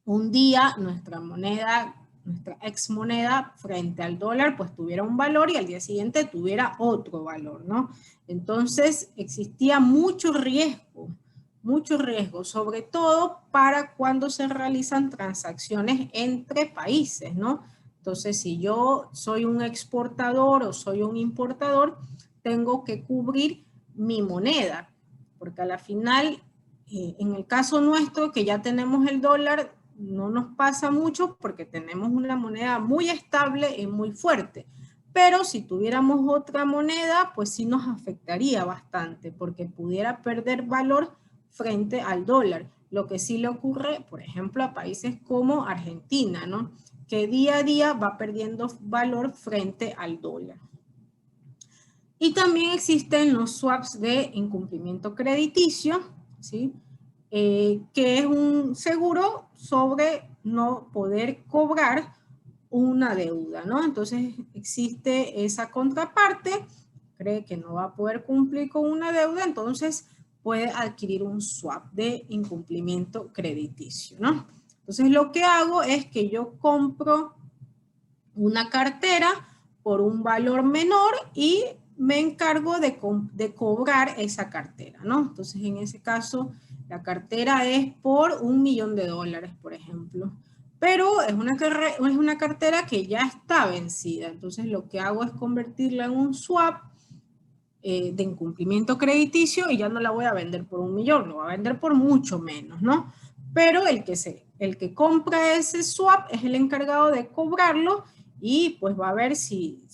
un día nuestra moneda, nuestra ex moneda frente al dólar, pues tuviera un valor y al día siguiente tuviera otro valor, ¿no? Entonces existía mucho riesgo, sobre todo para cuando se realizan transacciones entre países, ¿no? Entonces, si yo soy un exportador o soy un importador, tengo que cubrir mi moneda, porque a la final, en el caso nuestro, que ya tenemos el dólar, no nos pasa mucho porque tenemos una moneda muy estable y muy fuerte. Pero si tuviéramos otra moneda, pues sí nos afectaría bastante, porque pudiera perder valor frente al dólar. Lo que sí le ocurre, por ejemplo, a países como Argentina, ¿no? Que día a día va perdiendo valor frente al dólar. Y también existen los swaps de incumplimiento crediticio, ¿sí? Que es un seguro sobre no poder cobrar una deuda, ¿no? Entonces existe esa contraparte, cree que no va a poder cumplir con una deuda, entonces puede adquirir un swap de incumplimiento crediticio, ¿no? Entonces lo que hago es que yo compro una cartera por un valor menor y me encargo de cobrar esa cartera, ¿no? Entonces en ese caso la cartera es por $1.000.000, por ejemplo. Pero es una cartera que ya está vencida. Entonces lo que hago es convertirla en un swap de incumplimiento crediticio y ya no la voy a vender por $1.000.000, lo voy a vender por mucho menos, ¿no? Pero el que compra ese swap es el encargado de cobrarlo y pues va a ver si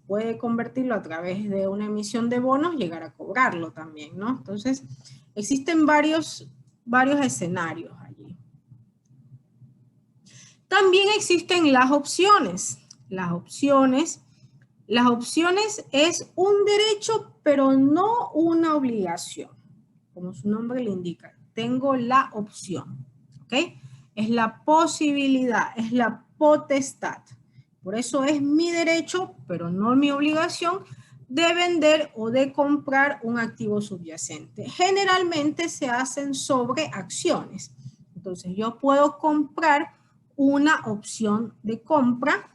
puede convertirlo a través de una emisión de bonos, llegar a cobrarlo también, ¿no? Entonces, existen varios escenarios allí. También existen las opciones. Las opciones es un derecho, pero no una obligación. Como su nombre le indica, tengo la opción, ¿ok? Es la posibilidad, es la potestad. Por eso es mi derecho, pero no mi obligación, de vender o de comprar un activo subyacente. Generalmente se hacen sobre acciones. Entonces yo puedo comprar una opción de compra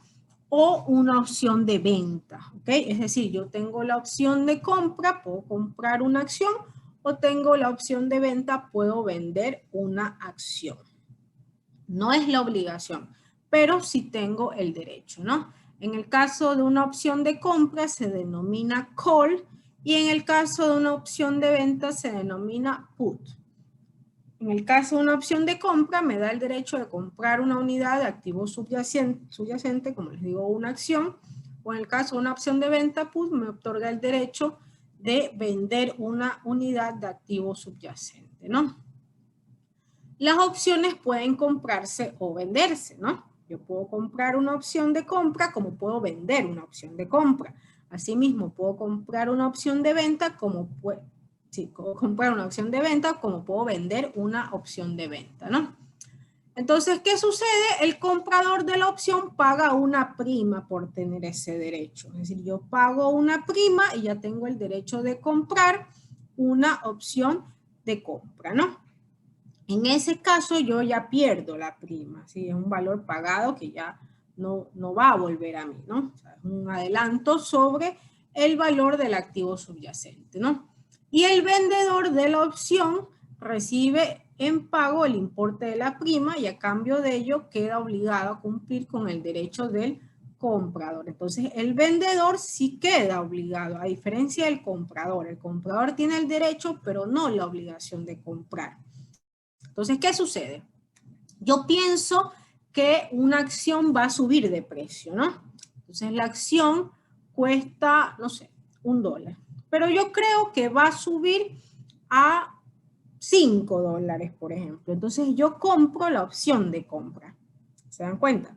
o una opción de venta, ¿ok? Es decir, yo tengo la opción de compra, puedo comprar una acción, o tengo la opción de venta, puedo vender una acción. No es la obligación, pero sí tengo el derecho, ¿no? En el caso de una opción de compra se denomina call y en el caso de una opción de venta se denomina put. En el caso de una opción de compra me da el derecho de comprar una unidad de activo subyacente, como les digo, una acción, o en el caso de una opción de venta put me otorga el derecho de vender una unidad de activo subyacente, ¿no? Las opciones pueden comprarse o venderse, ¿no? Yo puedo comprar una opción de compra como puedo vender una opción de compra. Asimismo, puedo comprar una opción de venta como puedo comprar una opción de venta como puedo vender una opción de venta, ¿no? Entonces, ¿qué sucede? El comprador de la opción paga una prima por tener ese derecho. Es decir, yo pago una prima y ya tengo el derecho de comprar una opción de compra, ¿no? En ese caso yo ya pierdo la prima, ¿sí? Es un valor pagado que ya no va a volver a mí, ¿no? O sea, es un adelanto sobre el valor del activo subyacente, ¿no? Y el vendedor de la opción recibe en pago el importe de la prima y a cambio de ello queda obligado a cumplir con el derecho del comprador. Entonces, el vendedor sí queda obligado, a diferencia del comprador. El comprador tiene el derecho, pero no la obligación de comprar. Entonces, ¿qué sucede? Yo pienso que una acción va a subir de precio, ¿no? Entonces, la acción cuesta, no sé, $1. Pero yo creo que va a subir a $5, por ejemplo. Entonces, yo compro la opción de compra. ¿Se dan cuenta?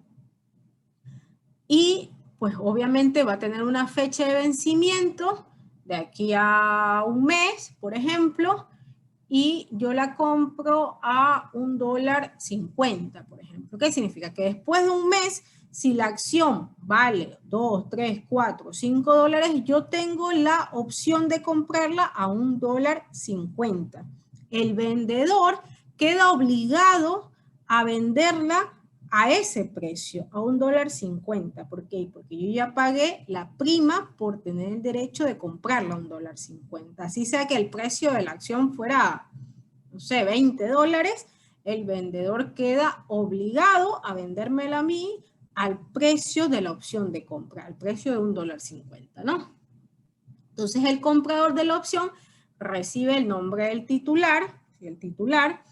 Y pues obviamente va a tener una fecha de vencimiento de aquí a un mes, por ejemplo, y yo la compro a $1.50, por ejemplo. ¿Qué significa? Que después de un mes, si la acción vale 2, 3, 4, $5, yo tengo la opción de comprarla a $1.50. El vendedor queda obligado a venderla a ese precio, a $1.50. ¿Por qué? Porque yo ya pagué la prima por tener el derecho de comprarla a $1.50. Así sea que el precio de la acción fuera, no sé, $20, el vendedor queda obligado a vendérmela a mí al precio de la opción de compra, al precio de $1.50, ¿no? Entonces el comprador de la opción recibe el nombre del titular, el titular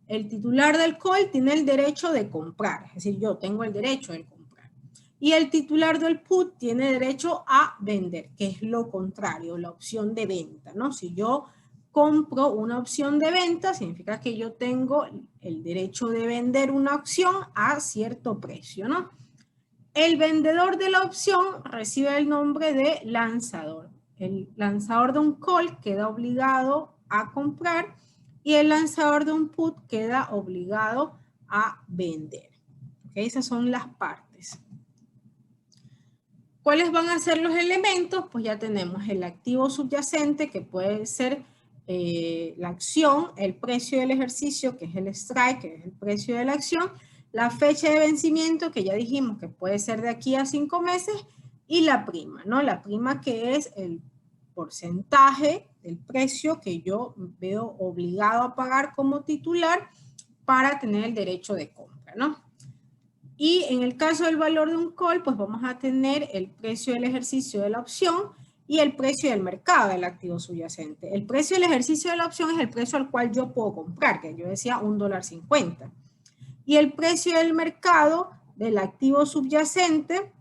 del call tiene el derecho de comprar, es decir, yo tengo el derecho de comprar. Y el titular del put tiene derecho a vender, que es lo contrario, la opción de venta, ¿no? Si yo compro una opción de venta, significa que yo tengo el derecho de vender una opción a cierto precio, ¿no? El vendedor de la opción recibe el nombre de lanzador. El lanzador de un call queda obligado a comprar y el lanzador de un put queda obligado a vender. ¿Okay? Esas son las partes. ¿Cuáles van a ser los elementos? Pues ya tenemos el activo subyacente, que puede ser la acción, el precio del ejercicio, que es el strike, que es el precio de la acción, la fecha de vencimiento, que ya dijimos que puede ser de aquí a 5 meses, y la prima, ¿no? La prima, que es el porcentaje del precio que yo veo obligado a pagar como titular para tener el derecho de compra, ¿no? Y en el caso del valor de un call, pues vamos a tener el precio del ejercicio de la opción y el precio del mercado del activo subyacente. El precio del ejercicio de la opción es el precio al cual yo puedo comprar, que yo decía $1.50. Y el precio del mercado del activo subyacente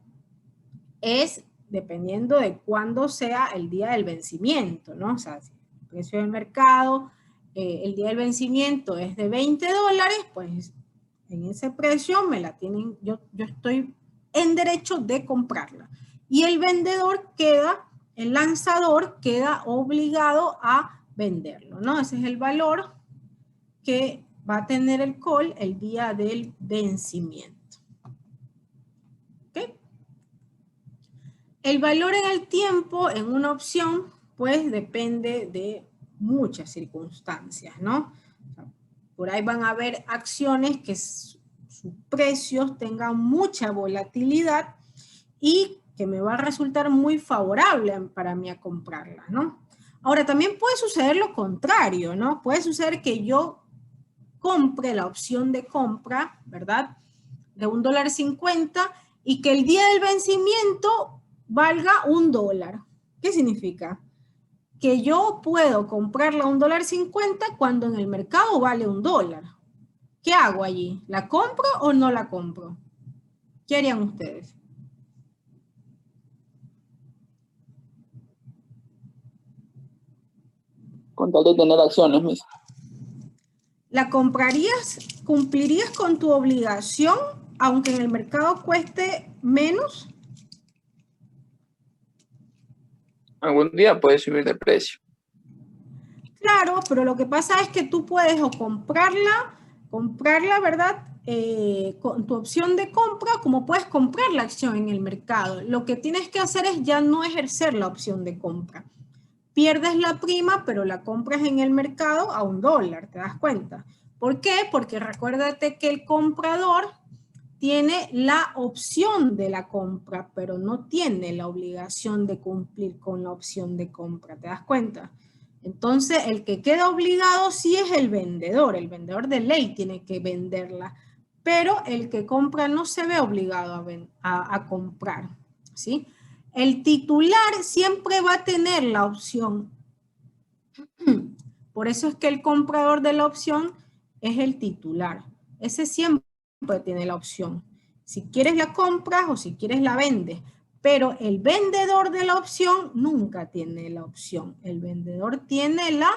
es dependiendo de cuándo sea el día del vencimiento, ¿no? O sea, si el precio del mercado, el día del vencimiento es de $20, pues en ese precio me la tienen, yo estoy en derecho de comprarla. Y el vendedor queda, el lanzador queda obligado a venderlo, ¿no? Ese es el valor que va a tener el call el día del vencimiento. ¿Ok? El valor en el tiempo en una opción, pues depende de muchas circunstancias, ¿no? Por ahí van a haber acciones que sus precios tengan mucha volatilidad y que me va a resultar muy favorable para mí a comprarlas, ¿no? Ahora, también puede suceder lo contrario, ¿no? Puede suceder que yo compre la opción de compra, ¿verdad? De $1.50 y que el día del vencimiento valga $1. ¿Qué significa? Que yo puedo comprarla a $1.50 cuando en el mercado vale $1. ¿Qué hago allí? ¿La compro o no la compro? ¿Qué harían ustedes? Con tal de tener acciones, Miss. ¿La comprarías? ¿Cumplirías con tu obligación aunque en el mercado cueste menos? Algún día puede subir de precio. Claro, pero lo que pasa es que tú puedes o comprarla, ¿verdad? Con tu opción de compra, como puedes comprar la acción en el mercado. Lo que tienes que hacer es ya no ejercer la opción de compra. Pierdes la prima, pero la compras en el mercado a $1, ¿te das cuenta? ¿Por qué? Porque recuérdate que el comprador tiene la opción de la compra, pero no tiene la obligación de cumplir con la opción de compra, ¿te das cuenta? Entonces, el que queda obligado sí es el vendedor de ley tiene que venderla pero el que compra no se ve obligado a comprar, ¿sí? El titular siempre va a tener la opción. Por eso es que el comprador de la opción es el titular. Ese siempre tiene la opción. Si quieres la compras o si quieres la vendes. Pero el vendedor de la opción nunca tiene la opción. El vendedor tiene la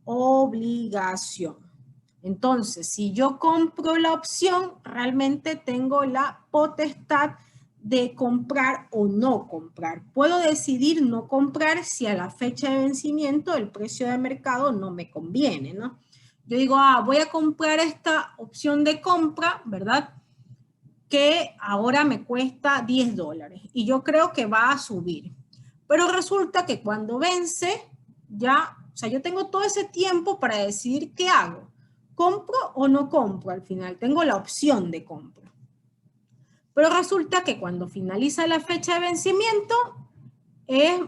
obligación. Entonces, si yo compro la opción, realmente tengo la potestad de comprar o no comprar. Puedo decidir no comprar si a la fecha de vencimiento el precio de mercado no me conviene, ¿no? Yo digo, voy a comprar esta opción de compra, ¿verdad? Que ahora me cuesta $10 y yo creo que va a subir. Pero resulta que cuando vence, ya, o sea, yo tengo todo ese tiempo para decidir qué hago. ¿Compro o no compro? Al final tengo la opción de compra. Pero resulta que cuando finaliza la fecha de vencimiento, es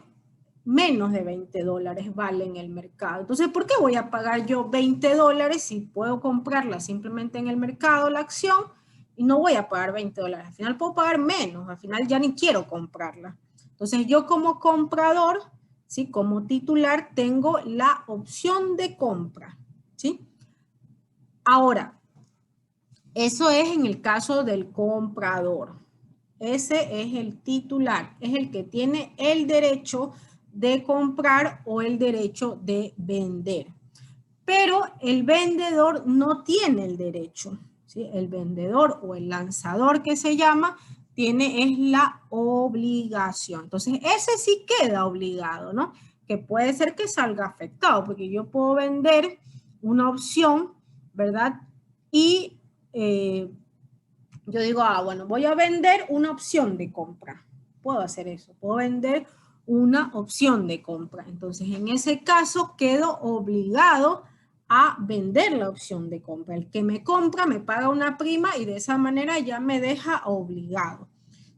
menos de $20 vale en el mercado. Entonces, ¿por qué voy a pagar yo $20 si puedo comprarla simplemente en el mercado, la acción, y no voy a pagar $20? Al final puedo pagar menos, al final ya ni quiero comprarla. Entonces, yo como comprador, ¿sí? Como titular, tengo la opción de compra, ¿sí? Ahora, eso es en el caso del comprador. Ese es el titular, es el que tiene el derecho de comprar o el derecho de vender. Pero el vendedor no tiene el derecho, ¿sí? El vendedor o el lanzador que se llama, es la obligación. Entonces, ese sí queda obligado, ¿no? Que puede ser que salga afectado, porque yo puedo vender una opción, ¿verdad? Y yo digo, bueno, voy a vender una opción de compra. Puedo hacer eso, puedo vender una opción de compra. Entonces, en ese caso, quedo obligado a vender la opción de compra. El que me compra me paga una prima y de esa manera ya me deja obligado.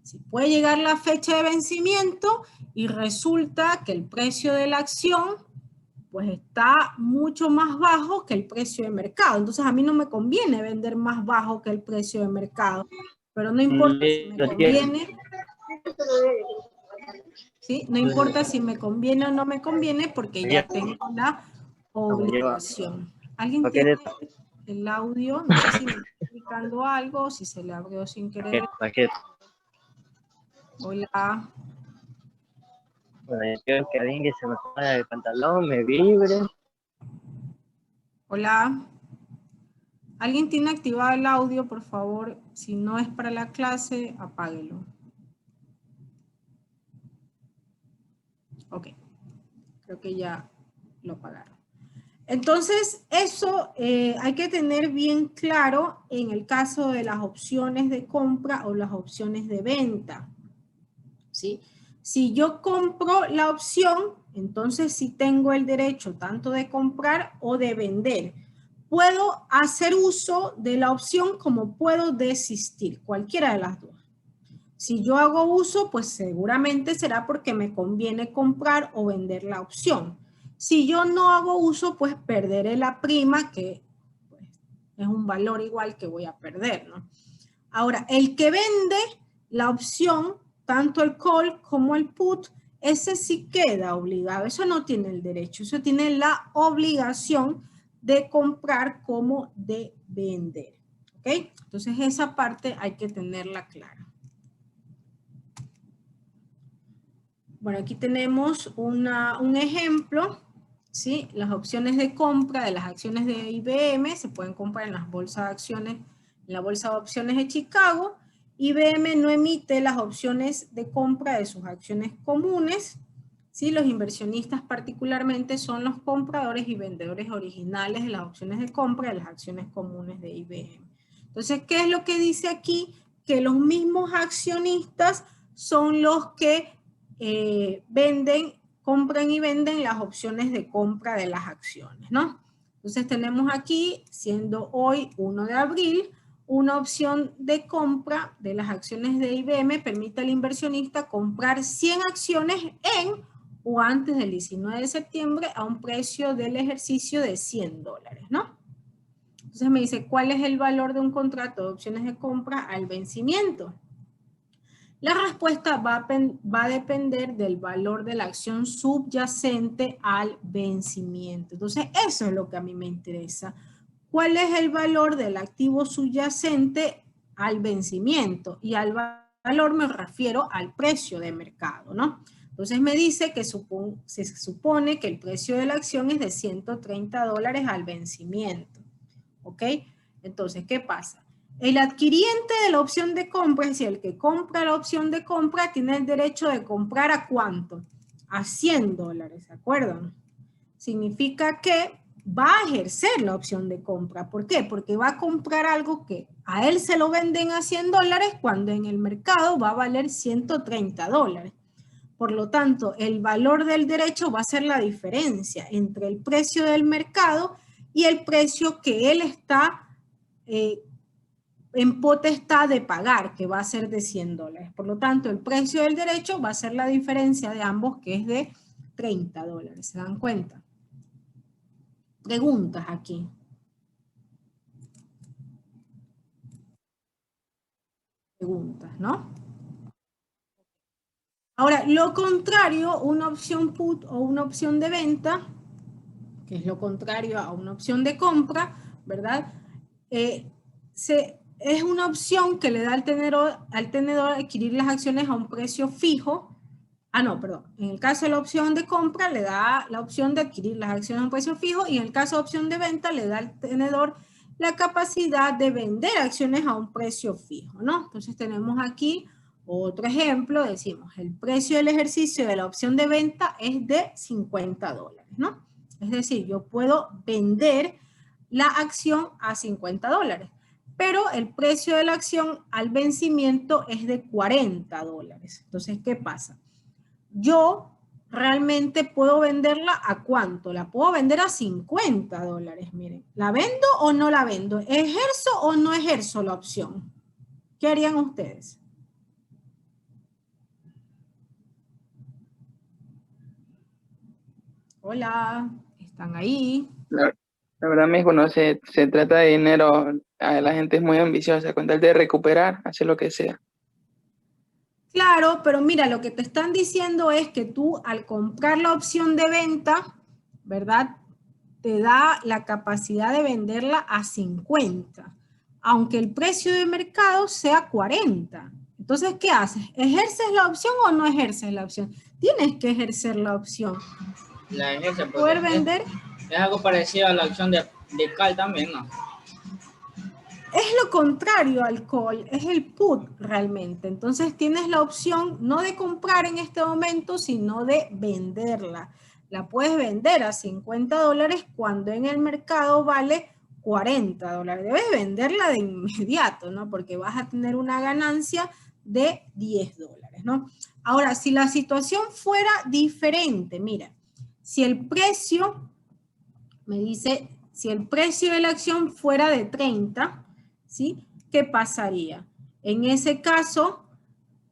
Si puede llegar la fecha de vencimiento y resulta que el precio de la acción pues está mucho más bajo que el precio de mercado. Entonces a mí no me conviene vender más bajo que el precio de mercado, pero no importa si me conviene, ¿sí? No importa si me conviene o no me conviene porque ya tengo la obligación. ¿Alguien tiene el audio? No sé si me está explicando algo, si se le abrió sin querer. Hola. Bueno, yo quiero que alguien que se me ponga el pantalón, me vibre. Hola. ¿Alguien tiene activado el audio, por favor? Si no es para la clase, apáguelo. Ok. Creo que ya lo apagaron. Entonces, eso hay que tener bien claro en el caso de las opciones de compra o las opciones de venta, ¿sí? Si yo compro la opción, entonces sí tengo el derecho tanto de comprar o de vender. Puedo hacer uso de la opción como puedo desistir, cualquiera de las dos. Si yo hago uso, pues seguramente será porque me conviene comprar o vender la opción. Si yo no hago uso, pues perderé la prima, que pues, es un valor igual que voy a perder, ¿no? Ahora, el que vende la opción, tanto el call como el put, ese sí queda obligado. Eso no tiene el derecho, eso tiene la obligación de comprar como de vender. ¿Ok? Entonces esa parte hay que tenerla clara. Bueno, aquí tenemos un ejemplo, ¿sí? Las opciones de compra de las acciones de IBM se pueden comprar en las bolsas de acciones, en la bolsa de opciones de Chicago. IBM no emite las opciones de compra de sus acciones comunes, ¿sí? Los inversionistas particularmente son los compradores y vendedores originales de las opciones de compra de las acciones comunes de IBM. Entonces, ¿qué es lo que dice aquí? Que los mismos accionistas son los que compran y venden las opciones de compra de las acciones, ¿no? Entonces tenemos aquí, siendo hoy 1 de abril, una opción de compra de las acciones de IBM permite al inversionista comprar 100 acciones en o antes del 19 de septiembre a un precio del ejercicio de $100, ¿no? Entonces me dice, ¿cuál es el valor de un contrato de opciones de compra al vencimiento? La respuesta va a depender del valor de la acción subyacente al vencimiento. Entonces, eso es lo que a mí me interesa. ¿Cuál es el valor del activo subyacente al vencimiento? Y al valor me refiero al precio de mercado, ¿no? Entonces me dice que se supone que el precio de la acción es de $130 al vencimiento. ¿Ok? Entonces, ¿qué pasa? El adquiriente de la opción de compra, es decir, el que compra la opción de compra, tiene el derecho de comprar ¿a cuánto? A $100, ¿de acuerdo? Significa que va a ejercer la opción de compra. ¿Por qué? Porque va a comprar algo que a él se lo venden a $100 cuando en el mercado va a valer $130. Por lo tanto, el valor del derecho va a ser la diferencia entre el precio del mercado y el precio que él está en potestad de pagar, que va a ser de $100. Por lo tanto, el precio del derecho va a ser la diferencia de ambos, que es de $30. ¿Se dan cuenta? Preguntas aquí. Preguntas, ¿no? Ahora, lo contrario, una opción put o una opción de venta, que es lo contrario a una opción de compra, ¿verdad? Es una opción que le da al tenedor adquirir las acciones a un precio fijo. Ah, no, perdón. En el caso de la opción de compra le da la opción de adquirir las acciones a un precio fijo y en el caso de opción de venta le da al tenedor la capacidad de vender acciones a un precio fijo, ¿no? Entonces tenemos aquí otro ejemplo, decimos el precio del ejercicio de la opción de venta es de $50, ¿no? Es decir, yo puedo vender la acción a $50, pero el precio de la acción al vencimiento es de $40. Entonces, ¿qué pasa? Yo realmente puedo venderla ¿a cuánto? La puedo vender a $50, miren. ¿La vendo o no la vendo? ¿Ejerzo o no ejerzo la opción? ¿Qué harían ustedes? Hola, ¿están ahí? La verdad, mijo, cuando se trata de dinero, la gente es muy ambiciosa. Con tal de recuperar, hace lo que sea. Claro, pero mira, lo que te están diciendo es que tú al comprar la opción de venta, ¿verdad? Te da la capacidad de venderla a 50, aunque el precio de mercado sea 40. Entonces, ¿qué haces? ¿Ejerces la opción o no ejerces la opción? Tienes que ejercer la opción. La ejerce porque Poder vender. es algo parecido a la opción de call también, ¿no? Es lo contrario al call, es el put realmente. Entonces tienes la opción no de comprar en este momento, sino de venderla. La puedes vender a $50 cuando en el mercado vale $40. Debes venderla de inmediato, ¿no? Porque vas a tener una ganancia de $10, ¿no? Ahora, si la situación fuera diferente, mira, si el precio, me dice, si el precio de la acción fuera de 30, ¿sí? ¿Qué pasaría? En ese caso,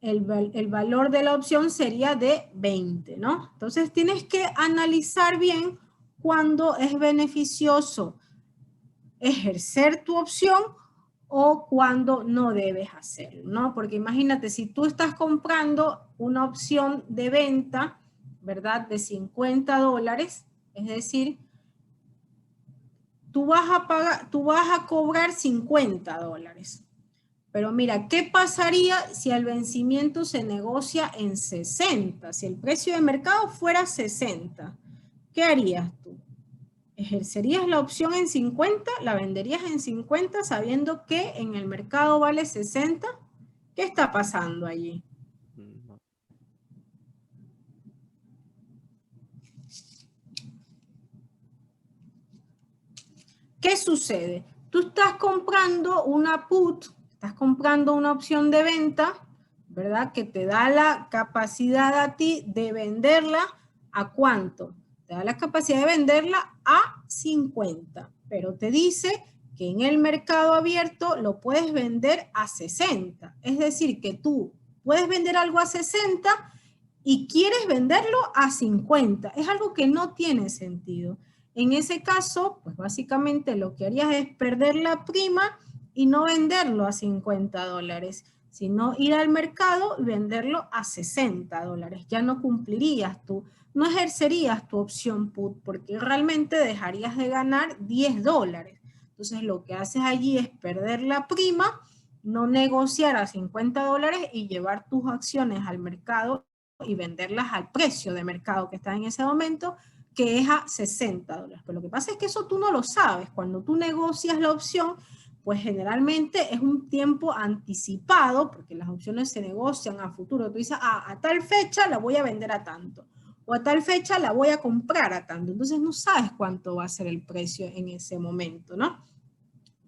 el valor de la opción sería de 20, ¿no? Entonces tienes que analizar bien cuándo es beneficioso ejercer tu opción o cuándo no debes hacerlo, ¿no? Porque imagínate, si tú estás comprando una opción de venta, ¿verdad? De $50, es decir, tú vas a cobrar $50. Pero mira, ¿qué pasaría si al vencimiento se negocia en 60? Si el precio de mercado fuera 60, ¿qué harías tú? ¿Ejercerías la opción en 50? ¿La venderías en 50 sabiendo que en el mercado vale 60? ¿Qué está pasando allí? ¿Qué sucede? Tú estás comprando una put, estás comprando una opción de venta, ¿verdad? Que te da la capacidad a ti de venderla ¿a cuánto? Te da la capacidad de venderla a 50, pero te dice que en el mercado abierto lo puedes vender a 60. Es decir, que tú puedes vender algo a 60 y quieres venderlo a 50. Es algo que no tiene sentido. En ese caso, pues básicamente lo que harías es perder la prima y no venderlo a $50, sino ir al mercado y venderlo a $60. Ya no cumplirías no ejercerías tu opción put, porque realmente dejarías de ganar $10. Entonces lo que haces allí es perder la prima, no negociar a $50 y llevar tus acciones al mercado y venderlas al precio de mercado que está en ese momento, que es a $60. Pero lo que pasa es que eso tú no lo sabes. Cuando tú negocias la opción, pues generalmente es un tiempo anticipado, porque las opciones se negocian a futuro. Tú dices, a tal fecha la voy a vender a tanto, o a tal fecha la voy a comprar a tanto. Entonces no sabes cuánto va a ser el precio en ese momento, ¿no?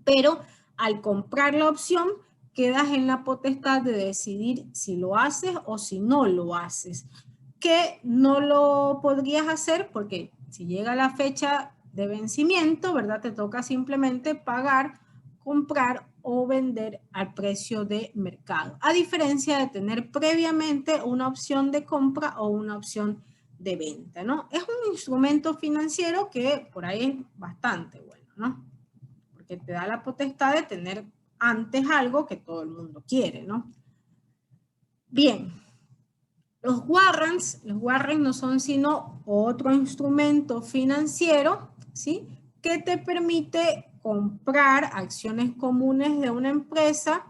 Pero al comprar la opción, quedas en la potestad de decidir si lo haces o si no lo haces. Que no lo podrías hacer porque si llega la fecha de vencimiento, ¿verdad? Te toca simplemente pagar, comprar o vender al precio de mercado. A diferencia de tener previamente una opción de compra o una opción de venta, ¿no? Es un instrumento financiero que por ahí es bastante bueno, ¿no? Porque te da la potestad de tener antes algo que todo el mundo quiere, ¿no? Bien. Los warrants no son sino otro instrumento financiero, ¿sí? Que te permite comprar acciones comunes de una empresa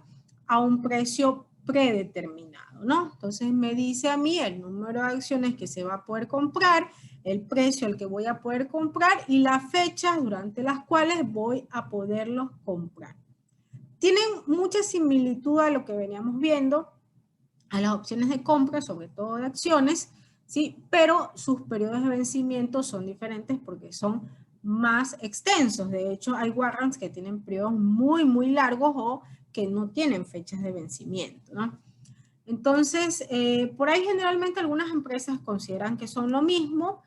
a un precio predeterminado, ¿no? Entonces me dice a mí el número de acciones que se va a poder comprar, el precio al que voy a poder comprar y las fechas durante las cuales voy a poderlos comprar. Tienen mucha similitud a lo que veníamos viendo, a las opciones de compra, sobre todo de acciones, ¿sí? Pero sus periodos de vencimiento son diferentes porque son más extensos. De hecho, hay warrants que tienen periodos muy, muy largos o que no tienen fechas de vencimiento, ¿no? Entonces, por ahí generalmente algunas empresas consideran que son lo mismo,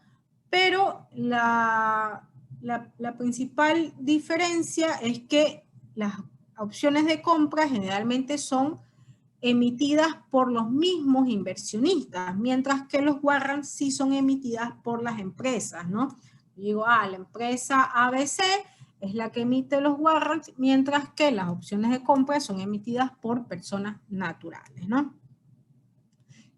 pero la principal diferencia es que las opciones de compra generalmente son emitidas por los mismos inversionistas, mientras que los warrants sí son emitidas por las empresas, ¿no? Yo digo, la empresa ABC es la que emite los warrants, mientras que las opciones de compra son emitidas por personas naturales, ¿no?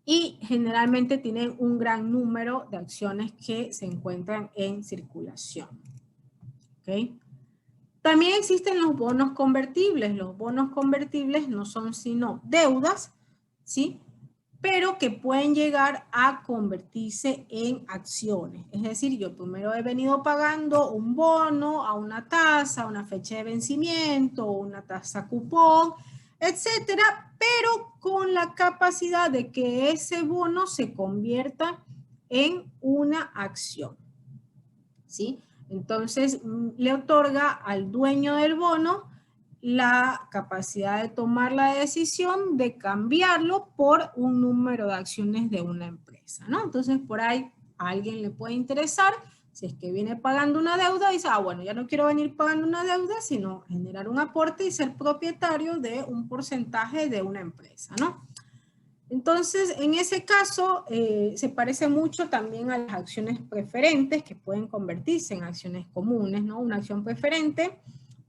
Y generalmente tienen un gran número de acciones que se encuentran en circulación, ¿ok? También existen los bonos convertibles. Los bonos convertibles no son sino deudas, ¿sí? Pero que pueden llegar a convertirse en acciones. Es decir, yo primero he venido pagando un bono a una tasa, a una fecha de vencimiento, una tasa cupón, etcétera, pero con la capacidad de que ese bono se convierta en una acción, ¿sí? Entonces, le otorga al dueño del bono la capacidad de tomar la decisión de cambiarlo por un número de acciones de una empresa, ¿no? Entonces, por ahí a alguien le puede interesar, si es que viene pagando una deuda, dice, bueno, ya no quiero venir pagando una deuda, sino generar un aporte y ser propietario de un porcentaje de una empresa, ¿no? Entonces, en ese caso, se parece mucho también a las acciones preferentes que pueden convertirse en acciones comunes, ¿no? Una acción preferente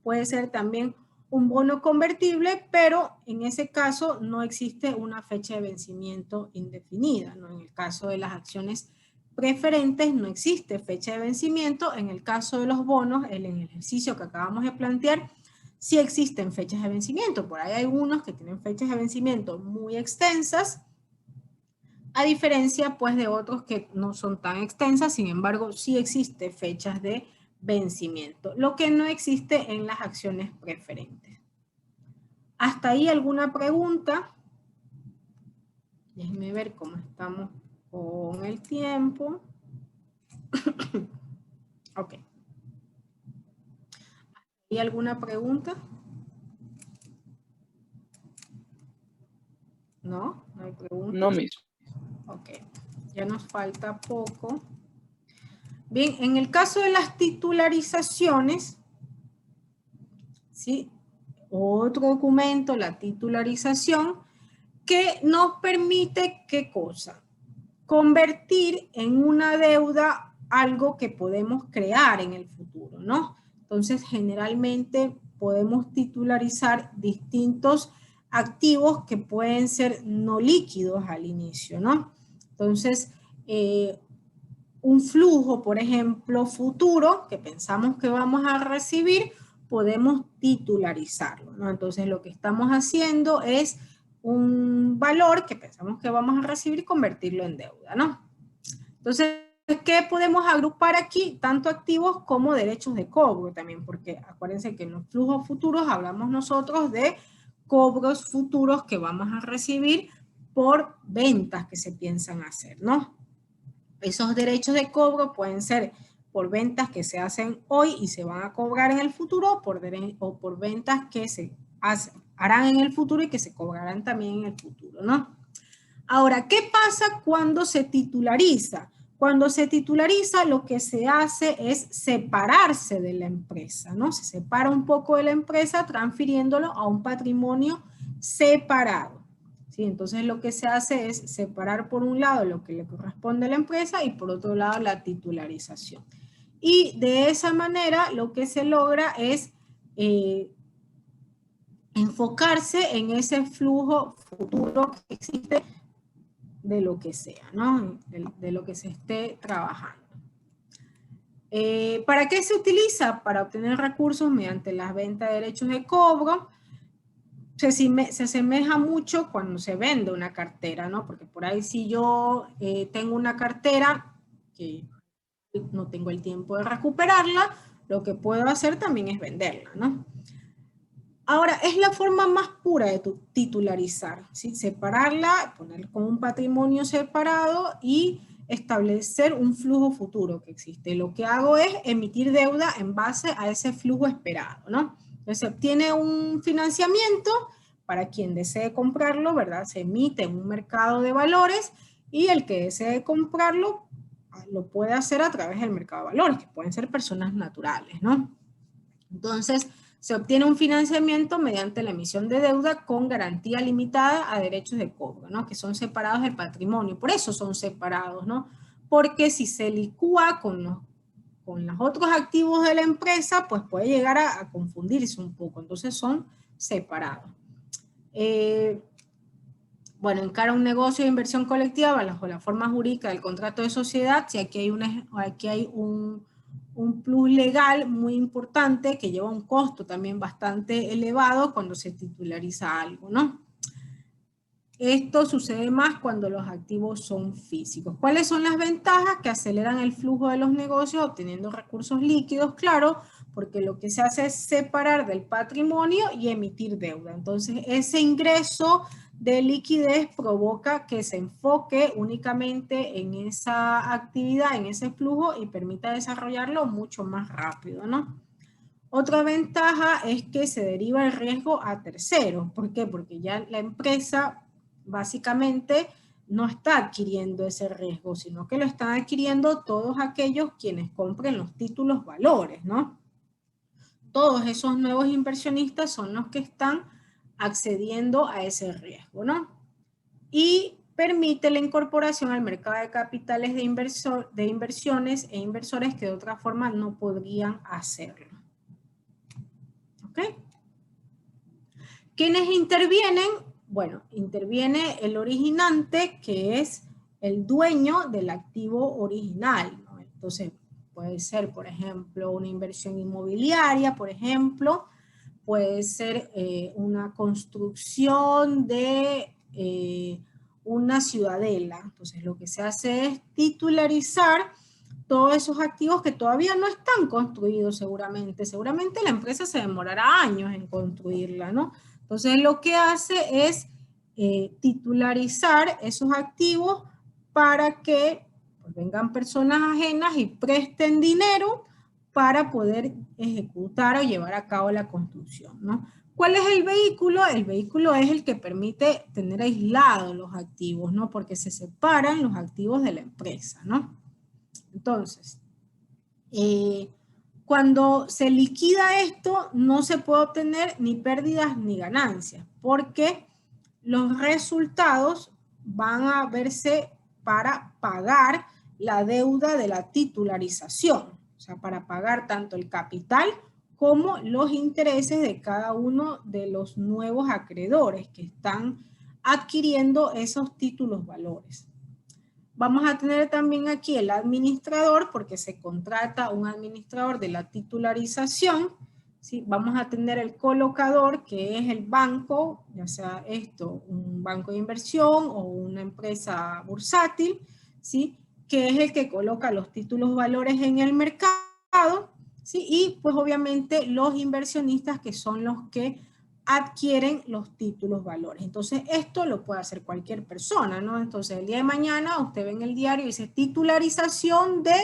puede ser también un bono convertible, pero en ese caso no existe una fecha de vencimiento indefinida, ¿no? En el caso de las acciones preferentes no existe fecha de vencimiento. En el caso de los bonos, en el ejercicio que acabamos de plantear, sí existen fechas de vencimiento. Por ahí hay algunos que tienen fechas de vencimiento muy extensas, a diferencia pues de otros que no son tan extensas, sin embargo sí existe fechas de vencimiento, lo que no existe en las acciones preferentes. ¿Hasta ahí alguna pregunta? Déjenme ver cómo estamos con el tiempo. Ok. ¿Hay alguna pregunta? ¿No? ¿No hay preguntas? No, mismo. Ok, ya nos falta poco. Bien, en el caso de las titularizaciones, ¿sí? Otro documento, la titularización, que nos permite, ¿qué cosa? Convertir en una deuda algo que podemos crear en el futuro, ¿no? Entonces, generalmente podemos titularizar distintos activos que pueden ser no líquidos al inicio, ¿no? Entonces, un flujo, por ejemplo, futuro, que pensamos que vamos a recibir, podemos titularizarlo, ¿no? Entonces, lo que estamos haciendo es un valor que pensamos que vamos a recibir y convertirlo en deuda, ¿no? Entonces, ¿qué podemos agrupar aquí? Tanto activos como derechos de cobro también, porque acuérdense que en los flujos futuros hablamos nosotros de cobros futuros que vamos a recibir por ventas que se piensan hacer, ¿no? Esos derechos de cobro pueden ser por ventas que se hacen hoy y se van a cobrar en el futuro, o por ventas que se harán en el futuro y que se cobrarán también en el futuro, ¿no? Ahora, ¿qué pasa cuando se titulariza? Cuando se titulariza, lo que se hace es separarse de la empresa, ¿no? Se separa un poco de la empresa transfiriéndolo a un patrimonio separado, ¿sí? Entonces, lo que se hace es separar por un lado lo que le corresponde a la empresa y por otro lado la titularización. Y de esa manera, lo que se logra es enfocarse en ese flujo futuro que existe de lo que sea, ¿no? De lo que se esté trabajando. ¿Para qué se utiliza? Para obtener recursos mediante la venta de derechos de cobro. Se asemeja mucho cuando se vende una cartera, ¿no? Porque por ahí si yo tengo una cartera que no tengo el tiempo de recuperarla, lo que puedo hacer también es venderla, ¿no? Ahora, es la forma más pura de titularizar, ¿sí? Separarla, poner como un patrimonio separado y establecer un flujo futuro que existe. Lo que hago es emitir deuda en base a ese flujo esperado, ¿no? Entonces se obtiene un financiamiento para quien desee comprarlo, ¿verdad? Se emite en un mercado de valores y el que desee comprarlo lo puede hacer a través del mercado de valores, que pueden ser personas naturales, ¿no? Entonces, se obtiene un financiamiento mediante la emisión de deuda con garantía limitada a derechos de cobro, ¿no? Que son separados del patrimonio. Por eso son separados, ¿no? Porque si se licúa con los otros activos de la empresa, pues puede llegar a confundirse un poco. Entonces son separados. Bueno, encara un negocio de inversión colectiva bajo la forma jurídica del contrato de sociedad, si aquí hay un plus legal muy importante que lleva un costo también bastante elevado cuando se titulariza algo, ¿no? Esto sucede más cuando los activos son físicos. ¿Cuáles son las ventajas? Que aceleran el flujo de los negocios obteniendo recursos líquidos, claro, porque lo que se hace es separar del patrimonio y emitir deuda. Entonces, ese ingreso de liquidez provoca que se enfoque únicamente en esa actividad, en ese flujo y permita desarrollarlo mucho más rápido, ¿no? Otra ventaja es que se deriva el riesgo a terceros. ¿Por qué? Porque ya la empresa básicamente no está adquiriendo ese riesgo, sino que lo están adquiriendo todos aquellos quienes compren los títulos valores, ¿no? Todos esos nuevos inversionistas son los que están accediendo a ese riesgo, ¿no? Y permite la incorporación al mercado de capitales de inversiones e inversores que de otra forma no podrían hacerlo. ¿Ok? ¿Quiénes intervienen? Bueno, interviene el originante, que es el dueño del activo original, ¿no? Entonces, puede ser, por ejemplo, una inversión inmobiliaria, por ejemplo, puede ser una construcción de una ciudadela. Entonces, lo que se hace es titularizar todos esos activos que todavía no están construidos seguramente. Seguramente la empresa se demorará años en construirla, ¿no? Entonces, lo que hace es titularizar esos activos para que pues, vengan personas ajenas y presten dinero para poder ejecutar o llevar a cabo la construcción, ¿no? ¿Cuál es el vehículo? El vehículo es el que permite tener aislados los activos, ¿no? Porque se separan los activos de la empresa, ¿no? Entonces, cuando se liquida esto, no se puede obtener ni pérdidas ni ganancias, porque los resultados van a verse para pagar la deuda de la titularización, o sea, para pagar tanto el capital como los intereses de cada uno de los nuevos acreedores que están adquiriendo esos títulos valores. Vamos a tener también aquí el administrador, porque se contrata un administrador de la titularización, ¿sí? Vamos a tener el colocador, que es el banco, ya sea esto, un banco de inversión o una empresa bursátil, ¿sí? Que es el que coloca los títulos valores en el mercado, ¿sí? Y pues obviamente los inversionistas, que son los que adquieren los títulos valores. Entonces esto lo puede hacer cualquier persona, ¿no? Entonces el día de mañana usted ve en el diario y dice titularización de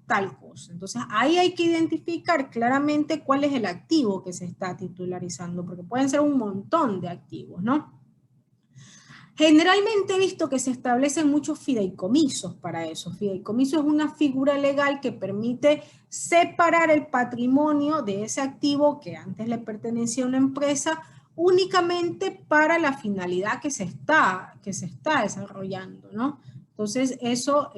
tal cosa. Entonces ahí hay que identificar claramente cuál es el activo que se está titularizando, porque pueden ser un montón de activos, ¿no? Generalmente he visto que se establecen muchos fideicomisos para eso. Fideicomiso es una figura legal que permite separar el patrimonio de ese activo que antes le pertenecía a una empresa únicamente para la finalidad que se está desarrollando, ¿no? Entonces eso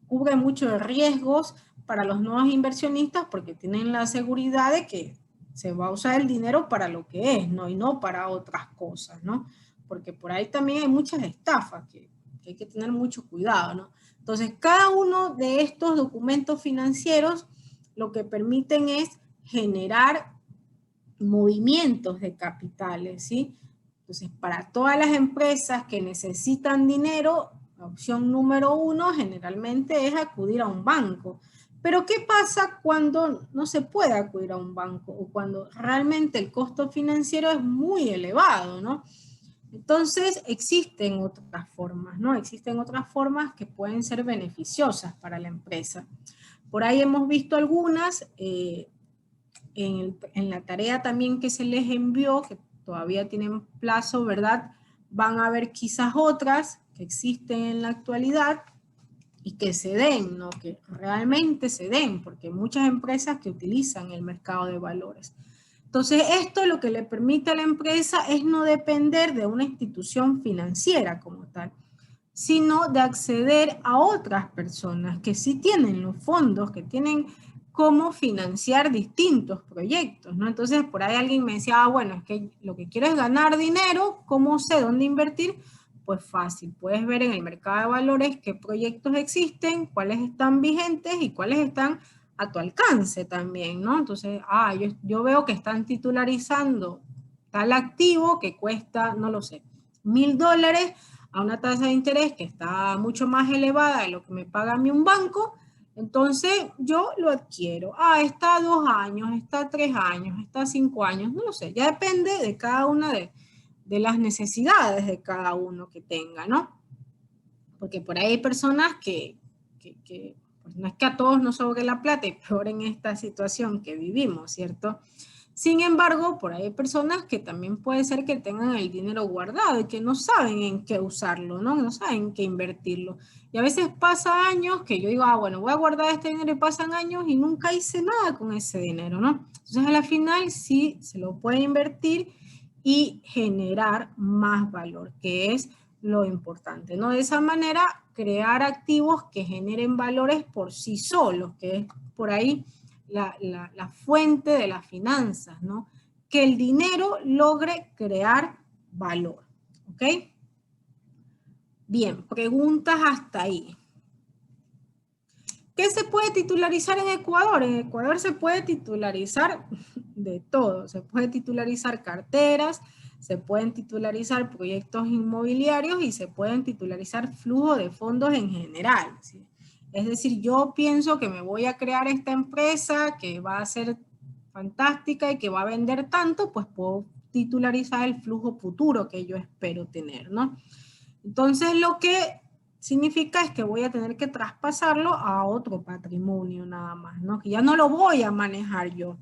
cubre muchos riesgos para los nuevos inversionistas porque tienen la seguridad de que se va a usar el dinero para lo que es, ¿no? Y no para otras cosas, ¿no? Porque por ahí también hay muchas estafas que hay que tener mucho cuidado, ¿no? Entonces, cada uno de estos documentos financieros lo que permiten es generar movimientos de capitales, ¿sí? Entonces, para todas las empresas que necesitan dinero, la opción número 1 generalmente es acudir a un banco. Pero, ¿qué pasa cuando no se puede acudir a un banco o cuando realmente el costo financiero es muy elevado, ¿no? Entonces, existen otras formas, ¿no? Existen otras formas que pueden ser beneficiosas para la empresa. Por ahí hemos visto algunas, en la tarea también que se les envió, que todavía tienen plazo, ¿verdad? Van a haber quizás otras que existen en la actualidad y que se den, ¿no? Que realmente se den, porque hay muchas empresas que utilizan el mercado de valores. Entonces, esto lo que le permite a la empresa es no depender de una institución financiera como tal, sino de acceder a otras personas que sí tienen los fondos, que tienen cómo financiar distintos proyectos, ¿no? Entonces, por ahí alguien me decía, bueno, es que lo que quiero es ganar dinero, ¿cómo sé dónde invertir? Pues fácil, puedes ver en el mercado de valores qué proyectos existen, cuáles están vigentes y cuáles están a tu alcance también, ¿no? Entonces, yo veo que están titularizando tal activo que cuesta, no lo sé, $1,000 a una tasa de interés que está mucho más elevada de lo que me paga a mí un banco, entonces yo lo adquiero. Está a 2 años, está a 3 años, está a 5 años, no lo sé, ya depende de cada una de las necesidades de cada uno que tenga, ¿no? Porque por ahí hay personas que pues no es que a todos nos sobre la plata, y peor en esta situación que vivimos, ¿cierto? Sin embargo, por ahí hay personas que también puede ser que tengan el dinero guardado y que no saben en qué usarlo, ¿no? No saben en qué invertirlo. Y a veces pasa años que yo digo, bueno, voy a guardar este dinero y pasan años y nunca hice nada con ese dinero, ¿no? Entonces, a la final sí se lo puede invertir y generar más valor, que es lo importante, ¿no? De esa manera, crear activos que generen valores por sí solos, que es por ahí la fuente de las finanzas, ¿no? Que el dinero logre crear valor, ¿ok? Bien, preguntas hasta ahí. ¿Qué se puede titularizar en Ecuador? En Ecuador se puede titularizar de todo. Se puede titularizar carteras, se pueden titularizar proyectos inmobiliarios y se pueden titularizar flujo de fondos en general, ¿sí? Es decir, yo pienso que me voy a crear esta empresa que va a ser fantástica y que va a vender tanto, pues puedo titularizar el flujo futuro que yo espero tener, ¿no? Entonces, lo que significa es que voy a tener que traspasarlo a otro patrimonio nada más, ¿no? Que ya no lo voy a manejar yo,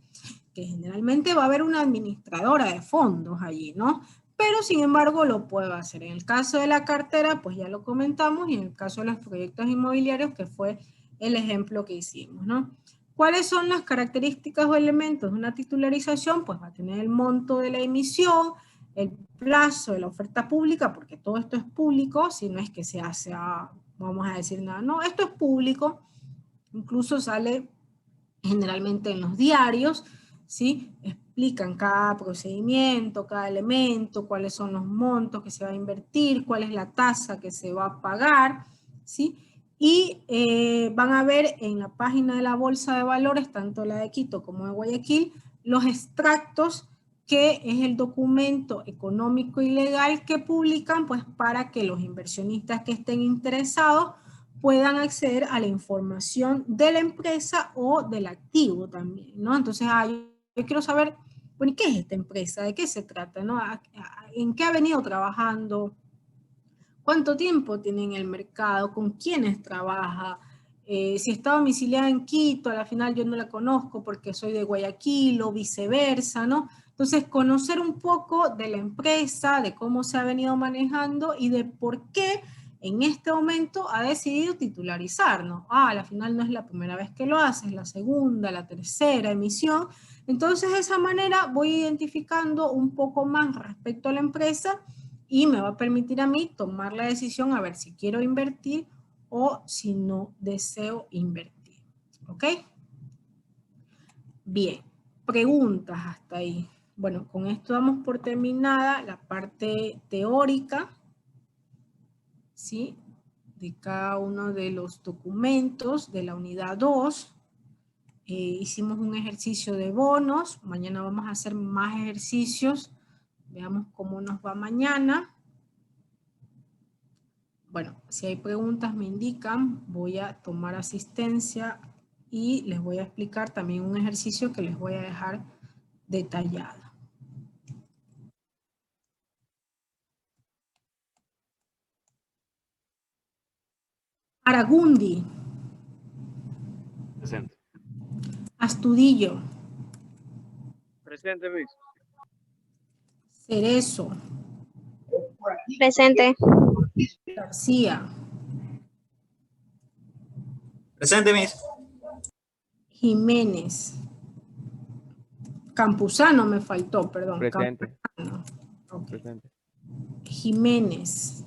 que generalmente va a haber una administradora de fondos allí, ¿no? Pero sin embargo lo puedo hacer. En el caso de la cartera, pues ya lo comentamos, y en el caso de los proyectos inmobiliarios, que fue el ejemplo que hicimos, ¿no? ¿Cuáles son las características o elementos de una titularización? Pues va a tener el monto de la emisión, el plazo de la oferta pública, porque todo esto es público, si no es que se hace a vamos a decir nada. No, esto es público, incluso sale generalmente en los diarios, ¿sí? Explican cada procedimiento, cada elemento, cuáles son los montos que se va a invertir, cuál es la tasa que se va a pagar, ¿sí? Y van a ver en la página de la Bolsa de Valores, tanto la de Quito como de Guayaquil, los extractos que es el documento económico y legal que publican, pues para que los inversionistas que estén interesados puedan acceder a la información de la empresa o del activo también, ¿no? Entonces, yo quiero saber, bueno, ¿qué es esta empresa? ¿De qué se trata? ¿No? ¿En qué ha venido trabajando? ¿Cuánto tiempo tiene en el mercado? ¿Con quiénes trabaja? Si está domiciliada en Quito, a la final yo no la conozco porque soy de Guayaquil o viceversa, ¿no? Entonces, conocer un poco de la empresa, de cómo se ha venido manejando y de por qué en este momento ha decidido titularizarnos. A la final no es la primera vez que lo hace, es la segunda, la tercera emisión. Entonces, de esa manera voy identificando un poco más respecto a la empresa y me va a permitir a mí tomar la decisión a ver si quiero invertir o si no deseo invertir. ¿Ok? Bien, preguntas hasta ahí. Bueno, con esto damos por terminada la parte teórica, ¿sí? De cada uno de los documentos de la unidad 2. Hicimos un ejercicio de bonos. Mañana vamos a hacer más ejercicios. Veamos cómo nos va mañana. Bueno, si hay preguntas me indican, voy a tomar asistencia y les voy a explicar también un ejercicio que les voy a dejar detallado. Aragundi. Presente. Astudillo. Presente, Miss. Cerezo. Presente. García. Presente, Miss. Jiménez. Campuzano me faltó, perdón. Presente. Campuzano. Ok. Presente. Jiménez.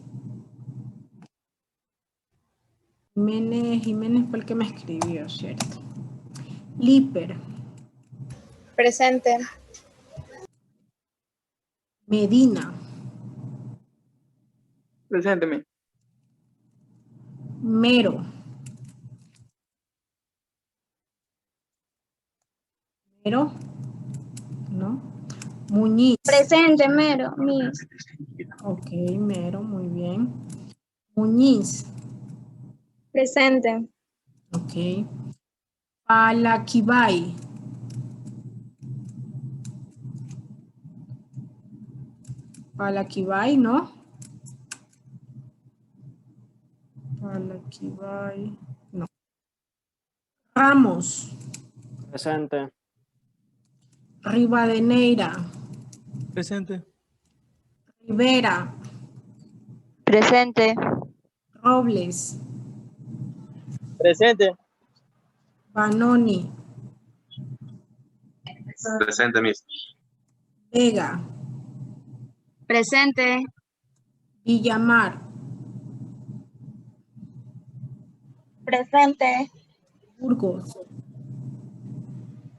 Jiménez fue el que me escribió, ¿cierto? Líper. Presente. Medina. Presente, Miss. Mero. Mero. ¿No? Muñiz. Presente, Mero. Miss. Ok, Mero, muy bien. Muñiz. Presente. Ok. Palaquibay. Palaquibay, ¿no? Palaquibay, no. Ramos. Presente. Rivadeneira. Presente. Rivera. Presente. Robles. Presente. Vanoni. Presente, Miss. Vega. Presente. Villamar. Presente. Burgos.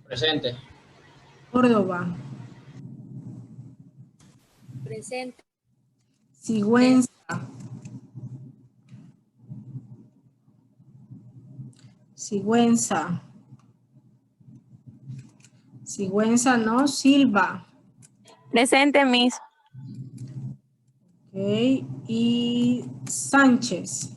Presente. Córdoba. Presente. Sigüenza. Sigüenza. Sigüenza, ¿no? Silva. Presente, Miss. Ok. Y Sánchez.